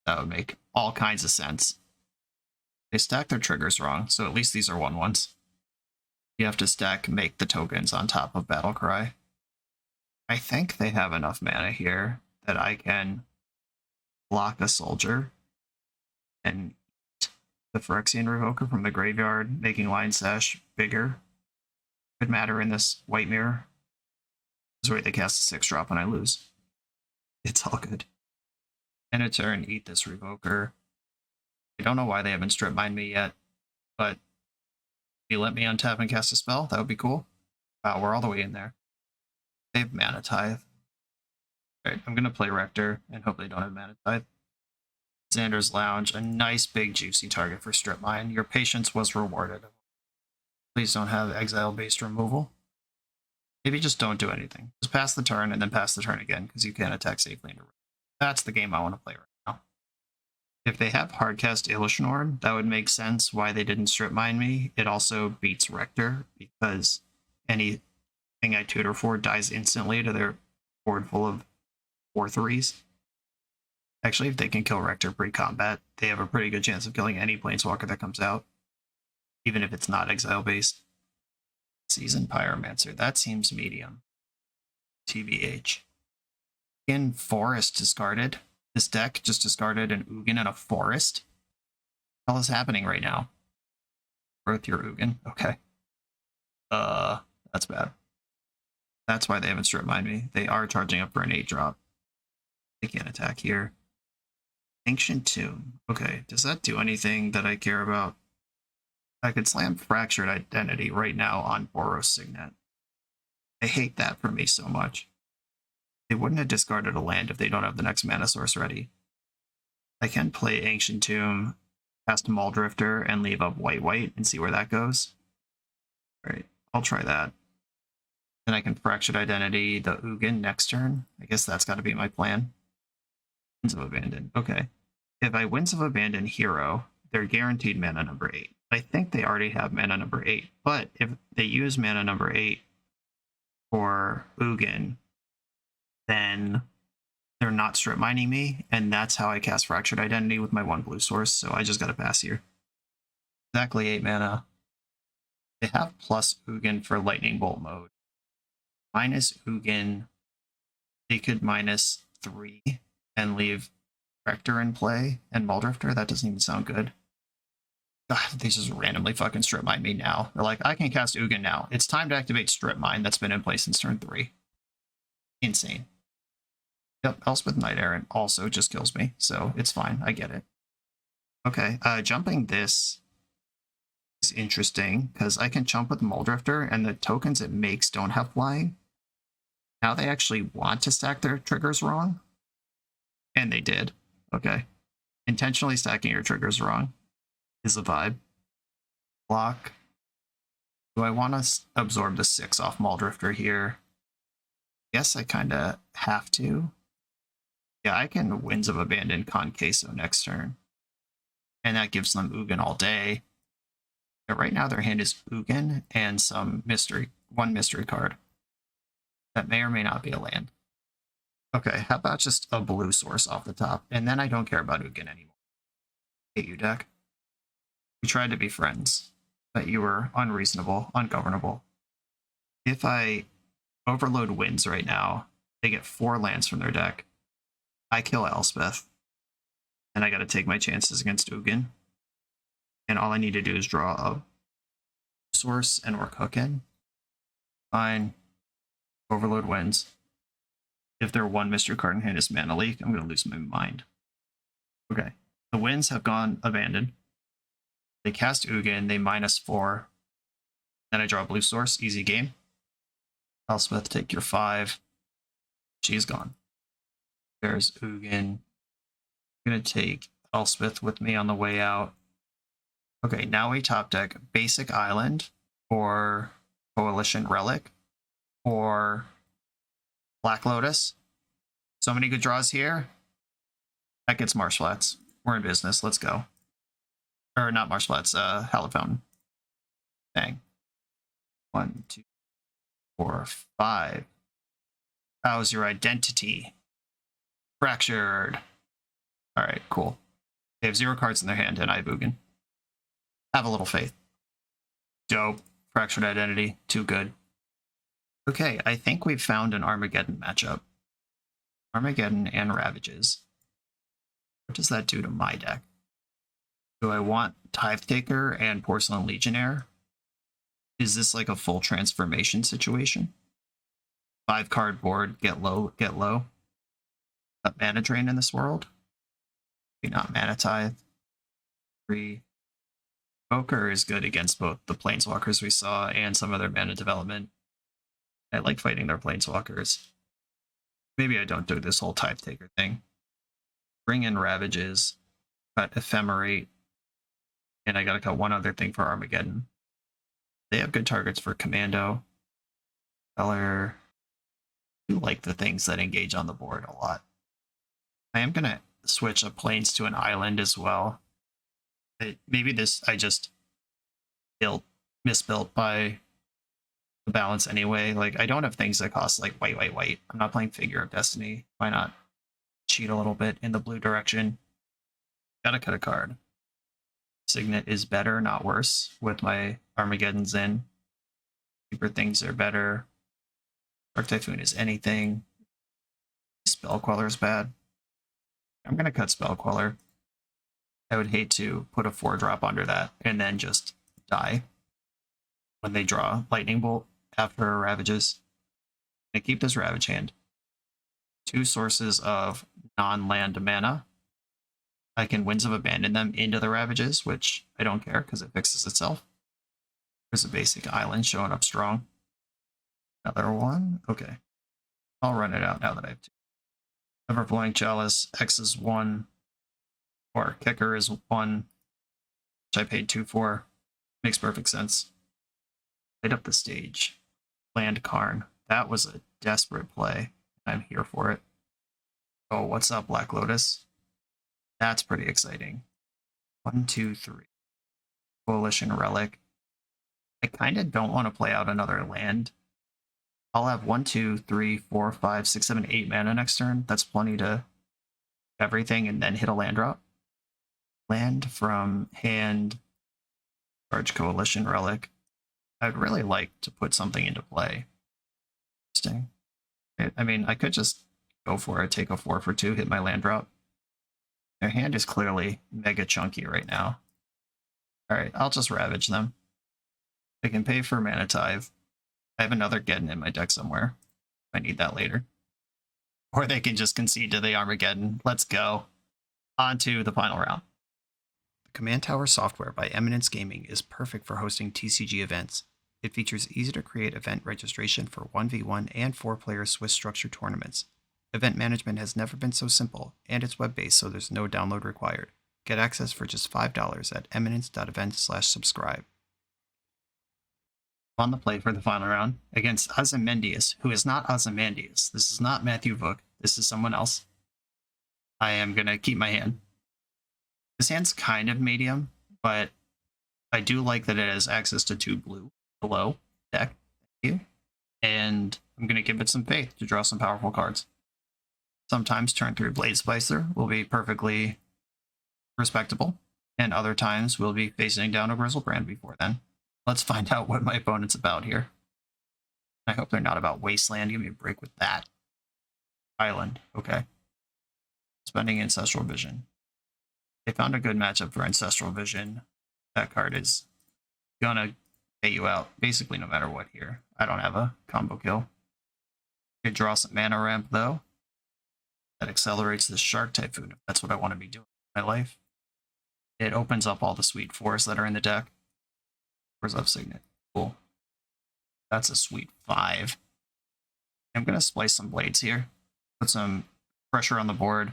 That would make all kinds of sense. They stack their triggers wrong, so at least these are 1/1s. You have to stack make the tokens on top of Battle Cry. I think they have enough mana here that I can block a soldier and eat the Phyrexian Revoker from the graveyard, making Lion Sash bigger. Could matter in this white mirror. This way they cast a 6-drop and I lose. It's all good. End of turn, eat this Revoker. I don't know why they haven't strip mined me yet, but if you let me untap and cast a spell, that would be cool. Wow, we're all the way in there. They have Mana Tithe. Alright, I'm going to play Rector and hope they don't have Mana Tithe. Xander's Lounge, a nice big juicy target for strip mine. Your patience was rewarded. Please don't have exile-based removal. Maybe just don't do anything. Just pass the turn and then pass the turn again, because you can't attack safely into. That's the game I want to play right now. If they have hardcast Illusionord, that would make sense why they didn't strip mine me. It also beats Rector, because anything I tutor for dies instantly to their board full of 4/3s. Actually, if they can kill Rector pre-combat, they have a pretty good chance of killing any Planeswalker that comes out, even if it's not exile-based. Seasoned Pyromancer, that seems medium. TBH. In Forest discarded. This deck just discarded an Ugin and a Forest. What the hell is happening right now? Growth your Ugin. Okay. That's bad. That's why they haven't strip mined me. They are charging up for an 8-drop. They can't attack here. Ancient Tomb. Okay, does that do anything that I care about? I could slam Fractured Identity right now on Boros Signet. I hate that for me so much. They wouldn't have discarded a land if they don't have the next mana source ready. I can play Ancient Tomb, cast Maul Drifter, and leave up white and see where that goes. Alright, I'll try that. Then I can Fractured Identity the Ugin next turn. I guess that's got to be my plan. Winds of Abandon. Okay. If I Winds of Abandon hero, they're guaranteed mana number 8. I think they already have mana number 8, but if they use mana number 8 for Ugin, then they're not strip mining me, and that's how I cast Fractured Identity with my 1 blue source, so I just gotta pass here. Exactly 8 mana. They have plus Ugin for Lightning Bolt mode. Minus Ugin, they could minus 3 and leave Rector in play and Maul Drifter. That doesn't even sound good. God, they just randomly fucking strip mine me now. They're like, I can cast Ugin now. It's time to activate strip mine that's been in place since turn 3. Insane. Yep, Elspeth Knight Errant also just kills me, so it's fine. I get it. Okay, jumping this is interesting because I can jump with Maul Drifter and the tokens it makes don't have flying. Now they actually want to stack their triggers wrong. And they did. Okay. Intentionally stacking your triggers wrong is the vibe. Block. Do I want to absorb the 6 off Maul Drifter here? Guess I kind of have to. Yeah, I can Winds of Abandon Con Queso next turn. And that gives them Ugin all day. But right now their hand is Ugin and some one mystery card. That may or may not be a land. Okay, how about just a blue source off the top? And then I don't care about Ugin anymore. Hate you, deck. We tried to be friends, but you were unreasonable, ungovernable. If I overload Winds right now, they get 4 lands from their deck. I kill Elspeth. And I gotta take my chances against Ugin. And all I need to do is draw a source and we're cooking. Fine. Overload Winds. If their 1 mystery card in hand is Mana Leak, I'm going to lose my mind. Okay. The Winds have gone abandoned. They cast Ugin, they minus 4. Then I draw a blue source, easy game. Elspeth, take your 5. She's gone. There's Ugin. I'm going to take Elspeth with me on the way out. Okay, now we top deck Basic Island or Coalition Relic or Black Lotus. So many good draws here. That gets Marsh Flats. We're in business. Let's go. Or not Marsh Flats, Hallowed Fountain. Bang. 1, 2, 4, 5. How's your identity? Fractured. Alright, cool. They have 0 cards in their hand, and I have Ugin. Have a little faith. Dope. Fractured Identity. Too good. Okay, I think we've found an Armageddon matchup. Armageddon and Ravages. What does that do to my deck? Do I want Tithe Taker and Porcelain Legionnaire? Is this like a full transformation situation? 5 card board, get low, get low. A mana drain in this world? Maybe not Mana Tithe. 3. Poker is good against both the Planeswalkers we saw and some of their mana development. I like fighting their Planeswalkers. Maybe I don't do this whole Tithe Taker thing. Bring in Ravages, cut Ephemerate, and I gotta cut one other thing for Armageddon. They have good targets for Commando. Color. I do like the things that engage on the board a lot. I am gonna switch a plains to an island as well. Maybe this I just misbuilt by the balance anyway. Like, I don't have things that cost like white. I'm not playing Figure of Destiny. Why not? cheat a little bit in the blue direction. Gotta cut a card. Signet is better, not worse, with my Armageddon's in. Cheaper things are better. Dark Typhoon is anything. Spell Queller is bad. I'm gonna cut Spell Queller. I would hate to put a 4-drop under that and then just die when they draw Lightning Bolt after Ravages. I'm gonna keep this Ravage hand. 2 sources of non-land mana. I can Winds of Abandon them into the Ravages, which I don't care because it fixes itself. There's a basic island showing up strong. Another one? Okay. I'll run it out now that I have 2. Everflowing Chalice, X is 1, or Kicker is 1, which I paid 2 for. Makes perfect sense. Light up the stage. Land Karn. That was a desperate play. I'm here for it. Oh, what's up, Black Lotus? That's pretty exciting. 1, 2, 3. Coalition Relic. I kind of don't want to play out another land. I'll have 1, 2, 3, 4, 5, 6, 7, 8 mana next turn. That's plenty to everything and then hit a land drop. Land from hand. Charge Coalition Relic. I'd really like to put something into play. Interesting. I mean, I could just go for it, take a 4 for 2, hit my land drop. Their hand is clearly mega chunky right now. Alright, I'll just Ravage them. I can pay for Mana Tithe. I have another Geddon in my deck somewhere. I need that later. Or they can just concede to the Armageddon. Let's go. On to the final round. The Command Tower software by Eminence Gaming is perfect for hosting TCG events. It features easy-to-create event registration for 1v1 and 4-player Swiss structure tournaments. Event management has never been so simple, and it's web-based, so there's no download required. Get access for just $5 at eminence.event/subscribe. On the play for the final round against Ozymandias, who is not Ozymandias. This is not Matthew Vook. This is someone else. I am going to keep my hand. This hand's kind of medium, but I do like that it has access to 2 blue below deck. Thank you. And I'm going to give it some faith to draw some powerful cards. Sometimes turn 3 Blade Splicer will be perfectly respectable, and other times we'll be facing down a Grizzlebrand before then. Let's find out what my opponent's about here. I hope they're not about Wasteland. Give me a break with that. Island. Okay. Spending Ancestral Vision. They found a good matchup for Ancestral Vision. That card is gonna pay you out basically no matter what here. I don't have a combo kill. Could draw some mana ramp though. That accelerates the Shark Typhoon if that's what I want to be doing in my life. It opens up all the sweet 4s that are in the deck. Where's up Signet? Cool. That's a sweet 5. I'm going to splice some blades here. Put some pressure on the board.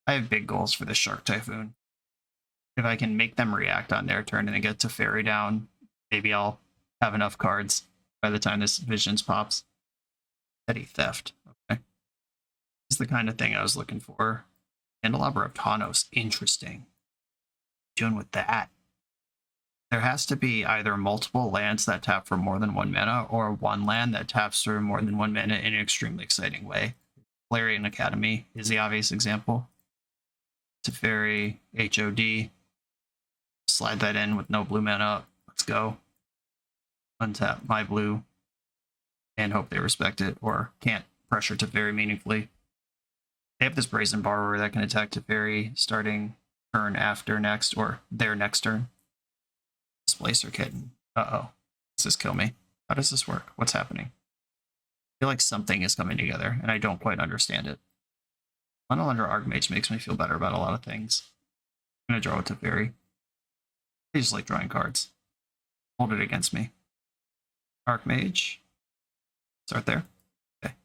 I have big goals for this Shark Typhoon. If I can make them react on their turn and then get to Fairy down, maybe I'll have enough cards by the time this Visions pops. Petty Theft. Okay. This is the kind of thing I was looking for. Candelabra of Tawnos. Interesting. Doing with that. There has to be either multiple lands that tap for more than 1 mana, or 1 land that taps for more than 1 mana in an extremely exciting way. Valerian Academy is the obvious example. Teferi, HOD. Slide that in with no blue mana up. Let's go. Untap my blue. And hope they respect it, or can't pressure Teferi meaningfully. They have this Brazen Borrower that can attack Teferi starting turn after next, or their next turn. Splicer Kitten. Uh-oh. Does this kill me? How does this work? What's happening? I feel like something is coming together, and I don't quite understand it. Funnel under Archmage makes me feel better about a lot of things. I'm going to draw it to Teferi. I just like drawing cards. Hold it against me. Archmage. Start there. Okay.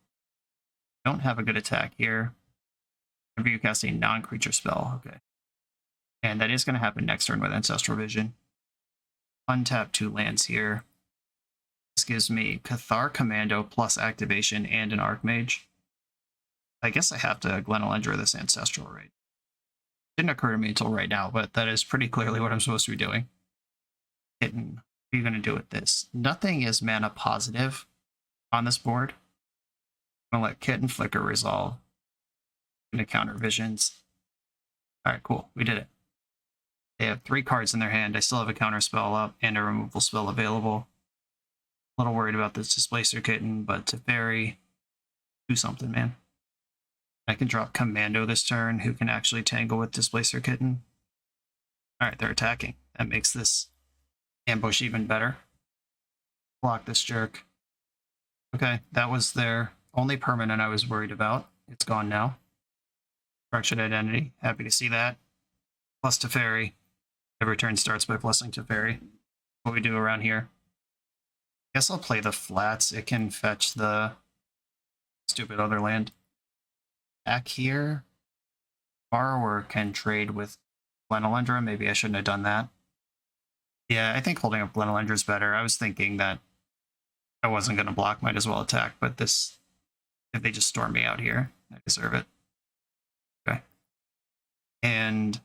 Don't have a good attack here. Whenever you cast a non-creature spell. Okay. And that is going to happen next turn with Ancestral Vision. Untap 2 lands here. This gives me Cathar Commando plus activation and an Archmage. I guess I have to Glenelendra this Ancestral, right? Didn't occur to me until right now, but that is pretty clearly what I'm supposed to be doing. Kitten, what are you going to do with this? Nothing is mana positive on this board. I'm going to let Kitten Flicker resolve. Into counter visions. All right, cool. We did it. They have 3 cards in their hand. I still have a counter spell up and a removal spell available. A little worried about this Displacer Kitten, but Teferi, do something, man. I can drop Commando this turn, who can actually tangle with Displacer Kitten. Alright, they're attacking. That makes this ambush even better. Block this jerk. Okay, that was their only permanent I was worried about. It's gone now. Fractured Identity, happy to see that. Plus Teferi. Every turn starts by blessing Teferi. What we do around here. Guess I'll play the flats. It can fetch the stupid other land. Back here, Borrower can trade with Glenelendra. Maybe I shouldn't have done that. Yeah, I think holding up Glenelendra is better. I was thinking that I wasn't going to block, might as well attack, but this, if they just storm me out here, I deserve it. Okay. And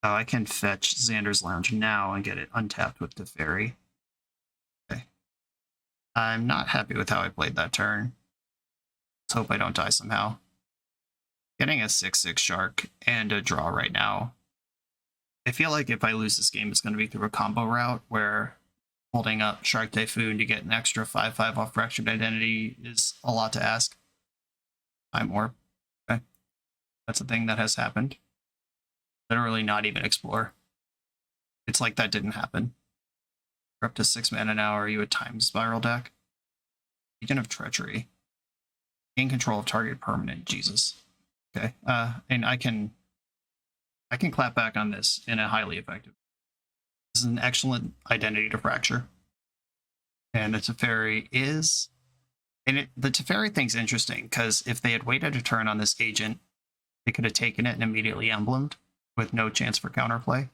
I can fetch Xander's Lounge now and get it untapped with Teferi. Okay. I'm not happy with how I played that turn. Let's hope I don't die somehow. Getting a 6/6 Shark and a draw right now. I feel like if I lose this game, it's going to be through a combo route where holding up Shark Typhoon to get an extra 5/5 off Fractured Identity is a lot to ask. Time Warp. Okay. That's a thing that has happened. Literally not even explore. It's like that didn't happen. We're up to 6 mana now. Are you a Time Spiral deck? Agent of Treachery. Gain control of target permanent. Jesus. Okay. And I can clap back on this in a highly effective. This is an excellent identity to fracture. And the Teferi is... And the Teferi thing's interesting, because if they had waited a turn on this agent, they could have taken it and immediately emblemed with no chance for counterplay.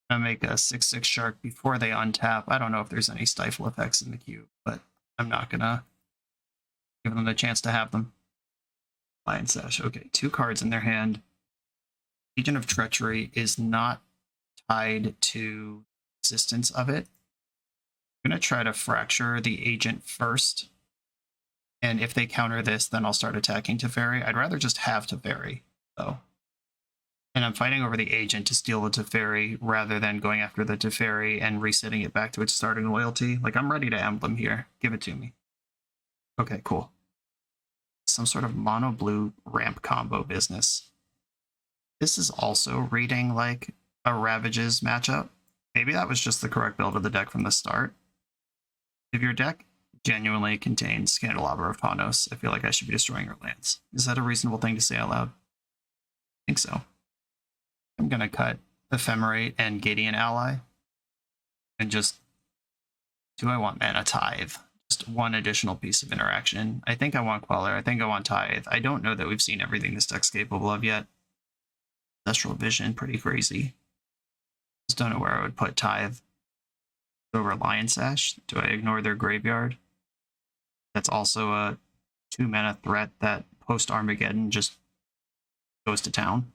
I'm going to make a 6/6 Shark before they untap. I don't know if there's any stifle effects in the queue, but I'm not going to give them the chance to have them. Lion Sash. Okay, 2 cards in their hand. Agent of Treachery is not tied to existence of it. I'm going to try to fracture the agent first. And if they counter this, then I'll start attacking Teferi. I'd rather just have Teferi, though. And I'm fighting over the agent to steal the Teferi rather than going after the Teferi and resetting it back to its starting loyalty. Like, I'm ready to emblem here. Give it to me. Okay, cool. Some sort of mono-blue ramp combo business. This is also reading like a Ravages matchup. Maybe that was just the correct build of the deck from the start. If your deck genuinely contains Candelabra of Tawnos, I feel like I should be destroying your lands. Is that a reasonable thing to say out loud? I think so. I'm going to cut Ephemerate and Gideon Ally. And just... Do I want Mana Tithe? Just one additional piece of interaction. I think I want Queller. I think I want Tithe. I don't know that we've seen everything this deck's capable of yet. Ancestral Vision, pretty crazy. Just don't know where I would put Tithe. Over Lion Sash. Do I ignore their graveyard? That's also a 2-mana threat that post-Armageddon just goes to town.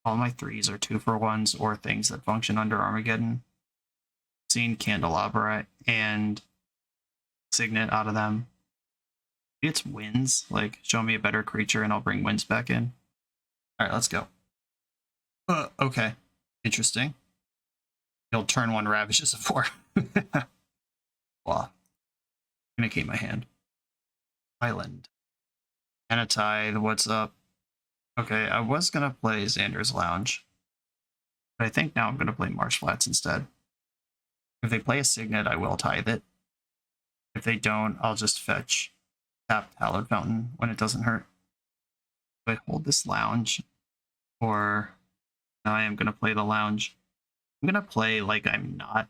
All my 3s are 2-for-1s or things that function under Armageddon. Seen Candelabra and Signet out of them. Maybe it's Winds. Like, show me a better creature and I'll bring Winds back in. Alright, let's go. Okay. Interesting. He'll turn 1 Ravages of 4. Blah. I'm gonna keep my hand. Island. Mana Tithe, what's up? Okay, I was gonna play Xander's Lounge. But I think now I'm gonna play Marsh Flats instead. If they play a Signet, I will Tithe it. If they don't, I'll just fetch tap Hallowed Fountain when it doesn't hurt. Do I hold this Lounge? Or no, I am gonna play the Lounge. I'm gonna play like I'm not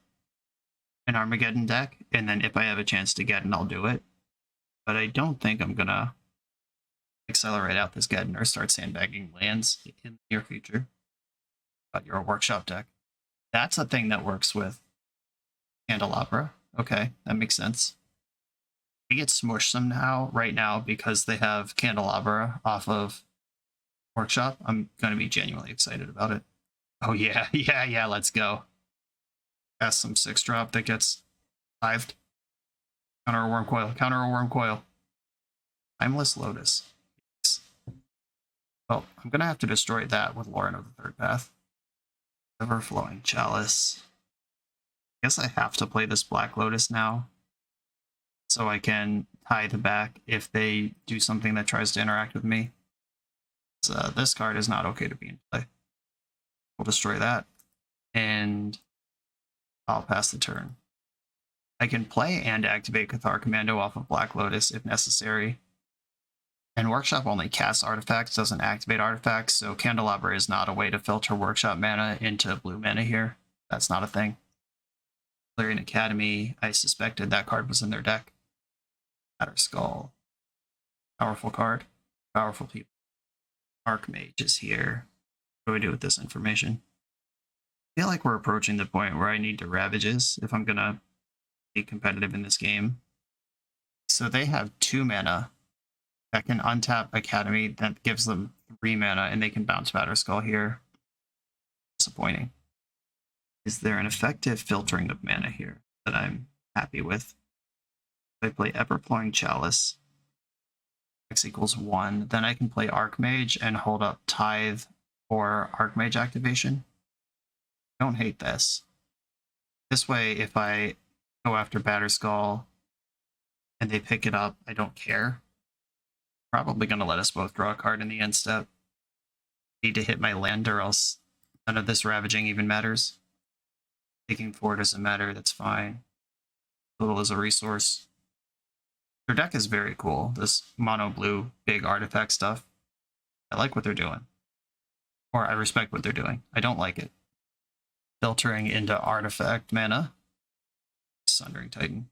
an Armageddon deck, and then if I have a chance to get it, I'll do it. But I don't think I'm gonna accelerate out this Geddon or start sandbagging lands in the near future. But you're a workshop deck. That's a thing that works with Candelabra. Okay, that makes sense. We get smushed somehow right now because they have Candelabra off of workshop. I'm gonna be genuinely excited about it. Oh yeah, yeah, let's go. Cast some 6-drop that gets hived. Counter a Worm Coil, counter a Worm Coil. Timeless Lotus. Well, I'm gonna have to destroy that with Lauren of the Third Path. Overflowing Chalice. I guess I have to play this Black Lotus now, so I can tithe back if they do something that tries to interact with me. So, this card is not okay to be in play. We'll destroy that, and I'll pass the turn. I can play and activate Cathar Commando off of Black Lotus if necessary. And Workshop only casts artifacts, doesn't activate artifacts, so Candelabra is not a way to filter Workshop mana into blue mana here. That's not a thing. Clearing Academy, I suspected that card was in their deck. Batterskull. Powerful card. Powerful people. Archmage is here. What do we do with this information? I feel like we're approaching the point where I need to Ravages if I'm gonna be competitive in this game. So they have 2 mana that can untap Academy that gives them 3 mana, and they can bounce Batterskull here. Disappointing. Is there an effective filtering of mana here that I'm happy with? If I play Everflowing Chalice, X equals 1, then I can play Archmage and hold up Tithe for Archmage activation. I don't hate this. This way, if I go after Batterskull and they pick it up, I don't care. Probably going to let us both draw a card in the end step. Need to hit my land or else none of this ravaging even matters. Taking 4 doesn't matter, that's fine. Little is a resource. Their deck is very cool. This mono blue big artifact stuff. I like what they're doing. Or I respect what they're doing. I don't like it. Filtering into artifact mana. Sundering Titan.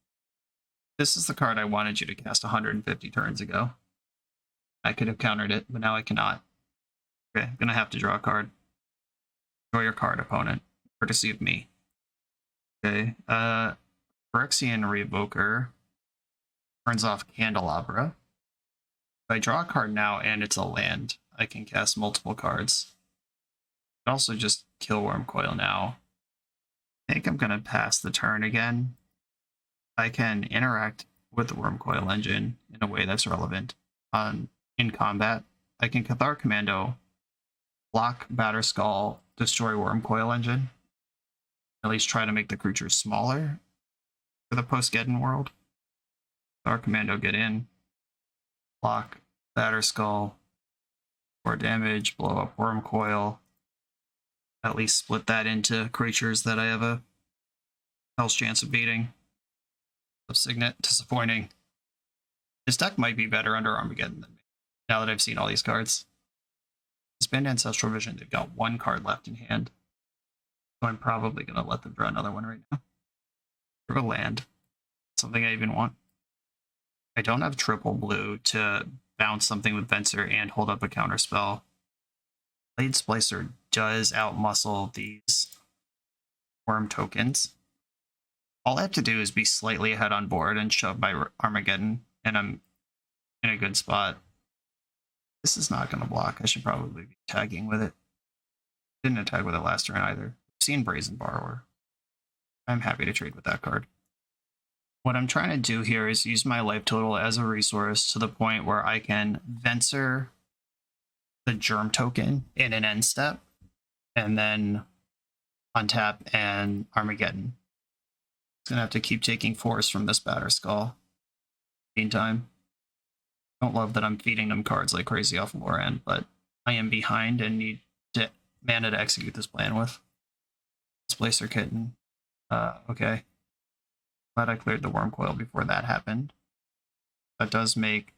This is the card I wanted you to cast 150 turns ago. I could have countered it, but now I cannot. Okay, I'm gonna have to draw a card. Draw your card, opponent. Courtesy of me. Okay, Phyrexian Revoker turns off Candelabra. If I draw a card now and it's a land, I can cast multiple cards. I could also just kill Wormcoil now. I think I'm gonna pass the turn again. I can interact with the Wormcoil engine in a way that's relevant. In combat, I can Cathar Commando, block Batterskull, destroy Wormcoil engine. At least try to make the creatures smaller for the post-Geddon world. Cathar Commando get in, block Batterskull, 4 damage, blow up Wormcoil. At least split that into creatures that I have a hell's chance of beating. Signet, disappointing. This deck might be better under Armageddon than me, now that I've seen all these cards. Spend Ancestral Vision, they've got 1 card left in hand. So I'm probably going to let them draw another one right now. Draw a land. Something I even want. I don't have triple blue to bounce something with Venser and hold up a counter spell. Blade Splicer does outmuscle these worm tokens. All I have to do is be slightly ahead on board and shove my Armageddon, and I'm in a good spot. This is not going to block. I should probably be tagging with it. Didn't attack with it last turn either. I've seen Brazen Borrower. I'm happy to trade with that card. What I'm trying to do here is use my life total as a resource to the point where I can Venser the Germ token in an end step, and then untap and Armageddon. It's going to have to keep taking force from this Batterskull. Meantime, don't love that I'm feeding them cards like crazy off of Loran, but I am behind and need mana to execute this plan with. Displacer Kitten. Okay. Glad I cleared the Wormcoil before that happened. That does make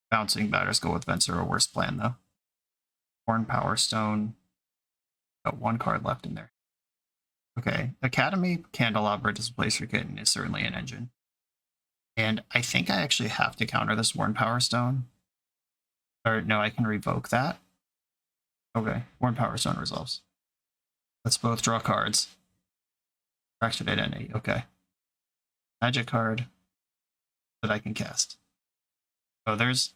bouncing Batterskull with Venser a worse plan, though. Horn Power Stone. Got 1 card left in there. Okay, Academy Candelabra Displacer Kitten is certainly an engine. And I think I actually have to counter this Worn Power Stone. Or no, I can revoke that. Okay, Worn Power Stone resolves. Let's both draw cards. Fractured Identity, okay. Magic card that I can cast. Oh, there's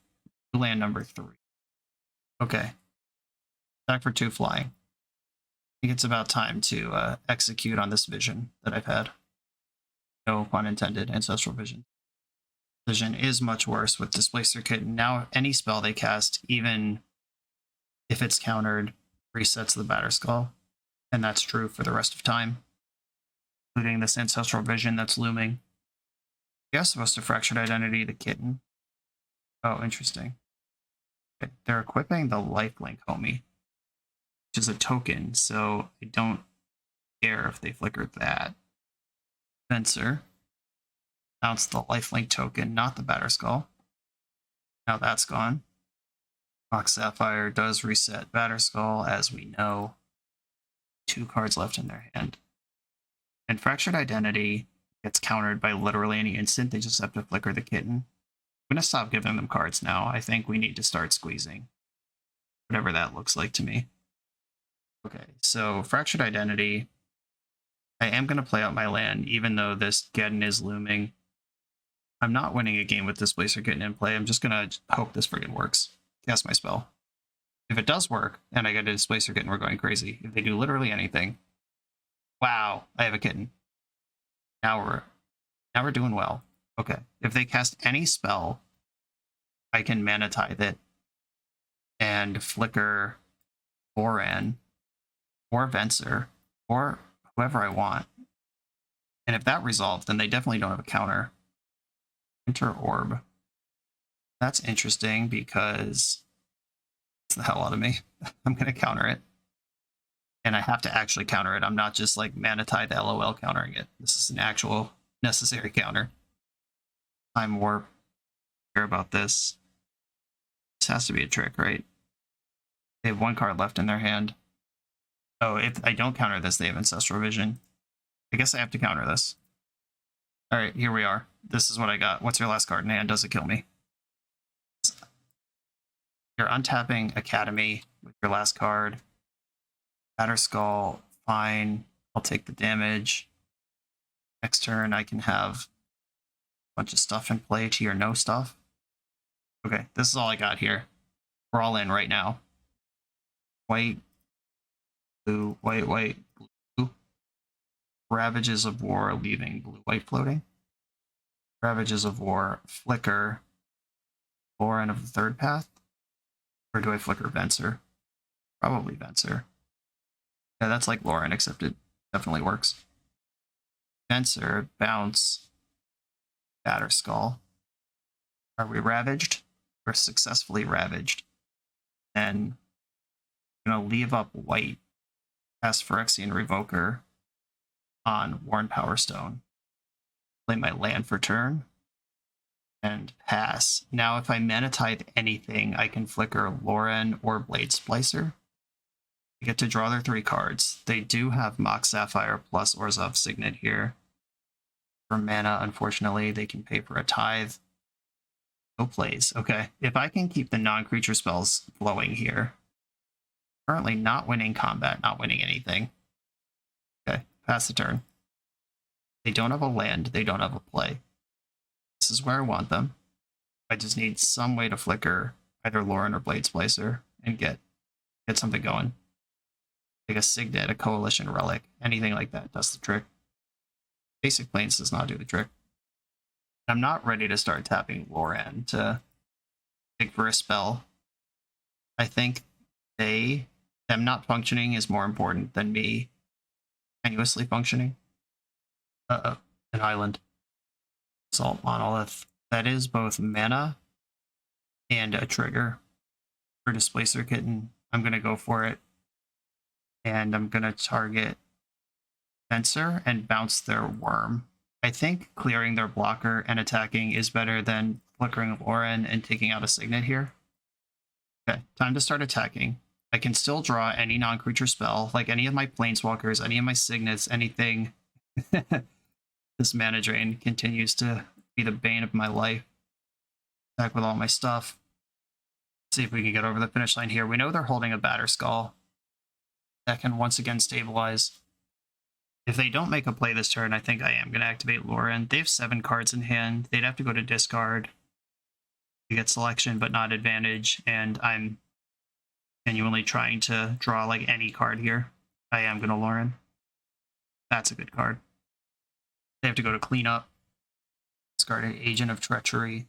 land number 3. Okay. Back for 2 flying. I think it's about time to execute on this vision that I've had. No pun intended, Ancestral Vision. Vision is much worse with Displacer Kitten. Now any spell they cast, even If it's countered, resets the Batter Skull, and that's true for the rest of time, including this Ancestral Vision that's looming. You're supposed to Fractured Identity the kitten. Oh, interesting. Okay. They're equipping the Lifelink Homie, which is a token, so I don't care if they flickered that. Fencer. Bounce the Lifelink token, not the Batter Skull. Now that's gone. Mox Sapphire does reset Batter Skull, as we know. 2 cards left in their hand. And Fractured Identity gets countered by literally any instant. They just have to flicker the kitten. I'm going to stop giving them cards now. I think we need to start squeezing. Whatever that looks like to me. Okay, so Fractured Identity. I am going to play out my land, even though this Geddon is looming. I'm not winning a game with Displacer Kitten in play. I'm just going to hope this friggin' works. Cast my spell. If it does work, and I get a Displacer Kitten, we're going crazy. If they do literally anything... Wow, I have a kitten. Now we're doing well. Okay, if they cast any spell, I can Mana Tithe it and flicker Boran or Venser or whoever I want. And if that resolves, then they definitely don't have a counter. Enter Orb. That's interesting because it's the hell out of me. I'm going to counter it. And I have to actually counter it. I'm not just like Mana Tithe LOL countering it. This is an actual necessary counter. Time Warp. Care about this. This has to be a trick, right? They have 1 card left in their hand. Oh, if I don't counter this, they have Ancestral Vision. I guess I have to counter this. Alright, here we are. This is what I got. What's your last card in hand? Does it kill me? You're untapping Academy with your last card. Batter Skull, fine. I'll take the damage. Next turn, I can have a bunch of stuff in play to your no stuff. Okay, this is all I got here. We're all in right now. White, blue, white, white, blue. Ravages of War, leaving blue, white floating. Ravages of War, flicker. Boran of the 3rd path. Or do I flicker Venser? Probably Venser. Yeah, that's like Lauren, except it definitely works. Venser, bounce, Batter Skull. Are we ravaged? We're successfully ravaged. Then I'm going to leave up white, cast Phyrexian Revoker on Worn Power Stone. Play my land for turn. And pass. Now if I Mana Tithe anything, I can flicker Lauren or Blade Splicer. I get to draw their 3 cards. They do have Mox Sapphire plus Orzhov Signet here. For mana, unfortunately, they can pay for a tithe. No plays. Okay, if I can keep the non-creature spells flowing here. Currently not winning combat, not winning anything. Okay, pass the turn. They don't have a land, they don't have a play. This is where I want them. I just need some way to flicker either Lauren or Blade Splicer and get something going. Like a Signet, a Coalition Relic, anything like that does the trick. Basic Plains does not do the trick. I'm not ready to start tapping Lauren to dig for a spell. I think them not functioning is more important than me continuously functioning. An island. Salt Monolith. That is both mana and a trigger. For Displacer Kitten, I'm going to go for it. And I'm going to target Fencer and bounce their Worm. I think clearing their blocker and attacking is better than flickering Lauren and taking out a Signet here. Okay, time to start attacking. I can still draw any non-creature spell, like any of my Planeswalkers, any of my Signets, anything. This mana drain continues to be the bane of my life. Attack with all my stuff. Let's see if we can get over the finish line here. We know they're holding a Batter Skull that can once again stabilize. If they don't make a play this turn, I think I am going to activate Lauren. They have 7 cards in hand. They'd have to go to discard to get selection, but not advantage. And I'm genuinely trying to draw like any card here. I am going to Lauren. That's a good card. They have to go to cleanup. Discard an Agent of Treachery.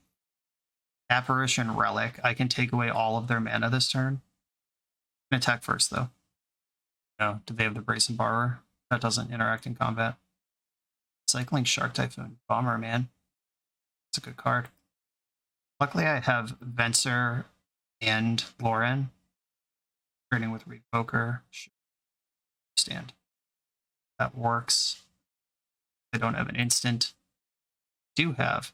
Apparition Relic. I can take away all of their mana this turn. Can attack first, though. No, do they have the Brace and Borrower? That doesn't interact in combat. Cycling Shark Typhoon. Bomber, man. It's a good card. Luckily, I have Venser and Lauren. Trading with Revoker. Stand. That works. I don't have an instant. Do have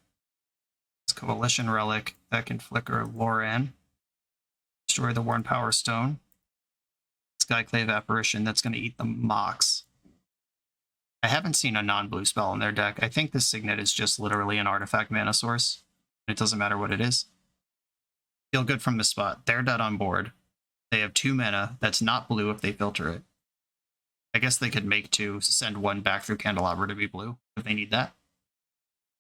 this Coalition Relic that can flicker Lauren. Destroy the Worn Power Stone. Skyclave Apparition that's going to eat the Mox. I haven't seen a non-blue spell in their deck. I think this Signet is just literally an artifact mana source. It doesn't matter what it is. Feel good from this spot. They're dead on board. They have 2 mana. That's not blue if they filter it. I guess they could make 2, send 1 back through Candelabra to be blue if they need that.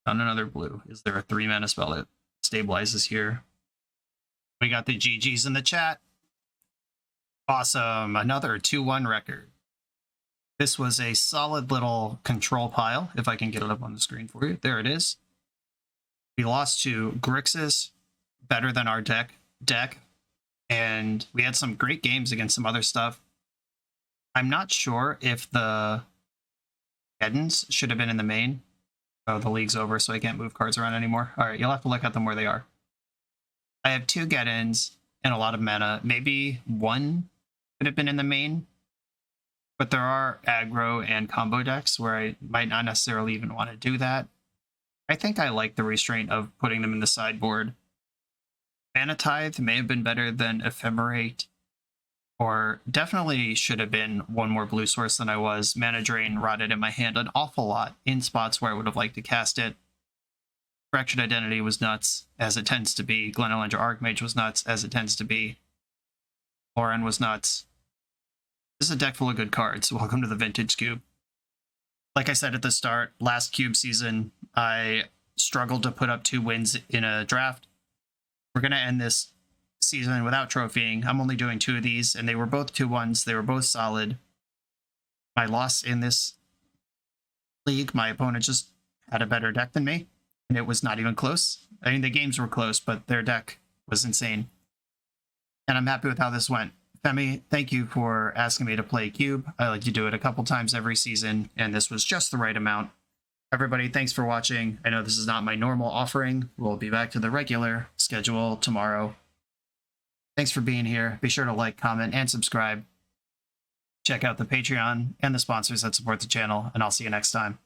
Found another blue. Is there a 3 mana spell that stabilizes here? We got the GGs in the chat. Awesome. Another 2-1 record. This was a solid little control pile, if I can get it up on the screen for you. There it is. We lost to Grixis, better than our deck, and we had some great games against some other stuff. I'm not sure if the Geddons should have been in the main. Oh, the league's over, so I can't move cards around anymore. All right, you'll have to look at them where they are. I have 2 Geddons and a lot of mana. Maybe 1 could have been in the main, but there are aggro and combo decks where I might not necessarily even want to do that. I think I like the restraint of putting them in the sideboard. Mana Tithe may have been better than Ephemerate, or definitely should have been 1 more blue source than I was. Mana Drain rotted in my hand an awful lot in spots where I would have liked to cast it. Fractured Identity was nuts, as it tends to be. Glenelendra Archmage was nuts, as it tends to be. Lauren was nuts. This is a deck full of good cards. Welcome to the Vintage Cube. Like I said at the start, last Cube season, I struggled to put up 2 wins in a draft. We're going to end this season without trophying. I'm only doing 2 of these, and they were both 2-1s. They were both solid. My loss in this league, my opponent just had a better deck than me, and it was not even close. I mean, the games were close, but their deck was insane. And I'm happy with how this went. Femi, thank you for asking me to play Cube. I like to do it a couple times every season, and this was just the right amount. Everybody, thanks for watching. I know this is not my normal offering. We'll be back to the regular schedule tomorrow. Thanks for being here. Be sure to like, comment, and subscribe. Check out the Patreon and the sponsors that support the channel, and I'll see you next time.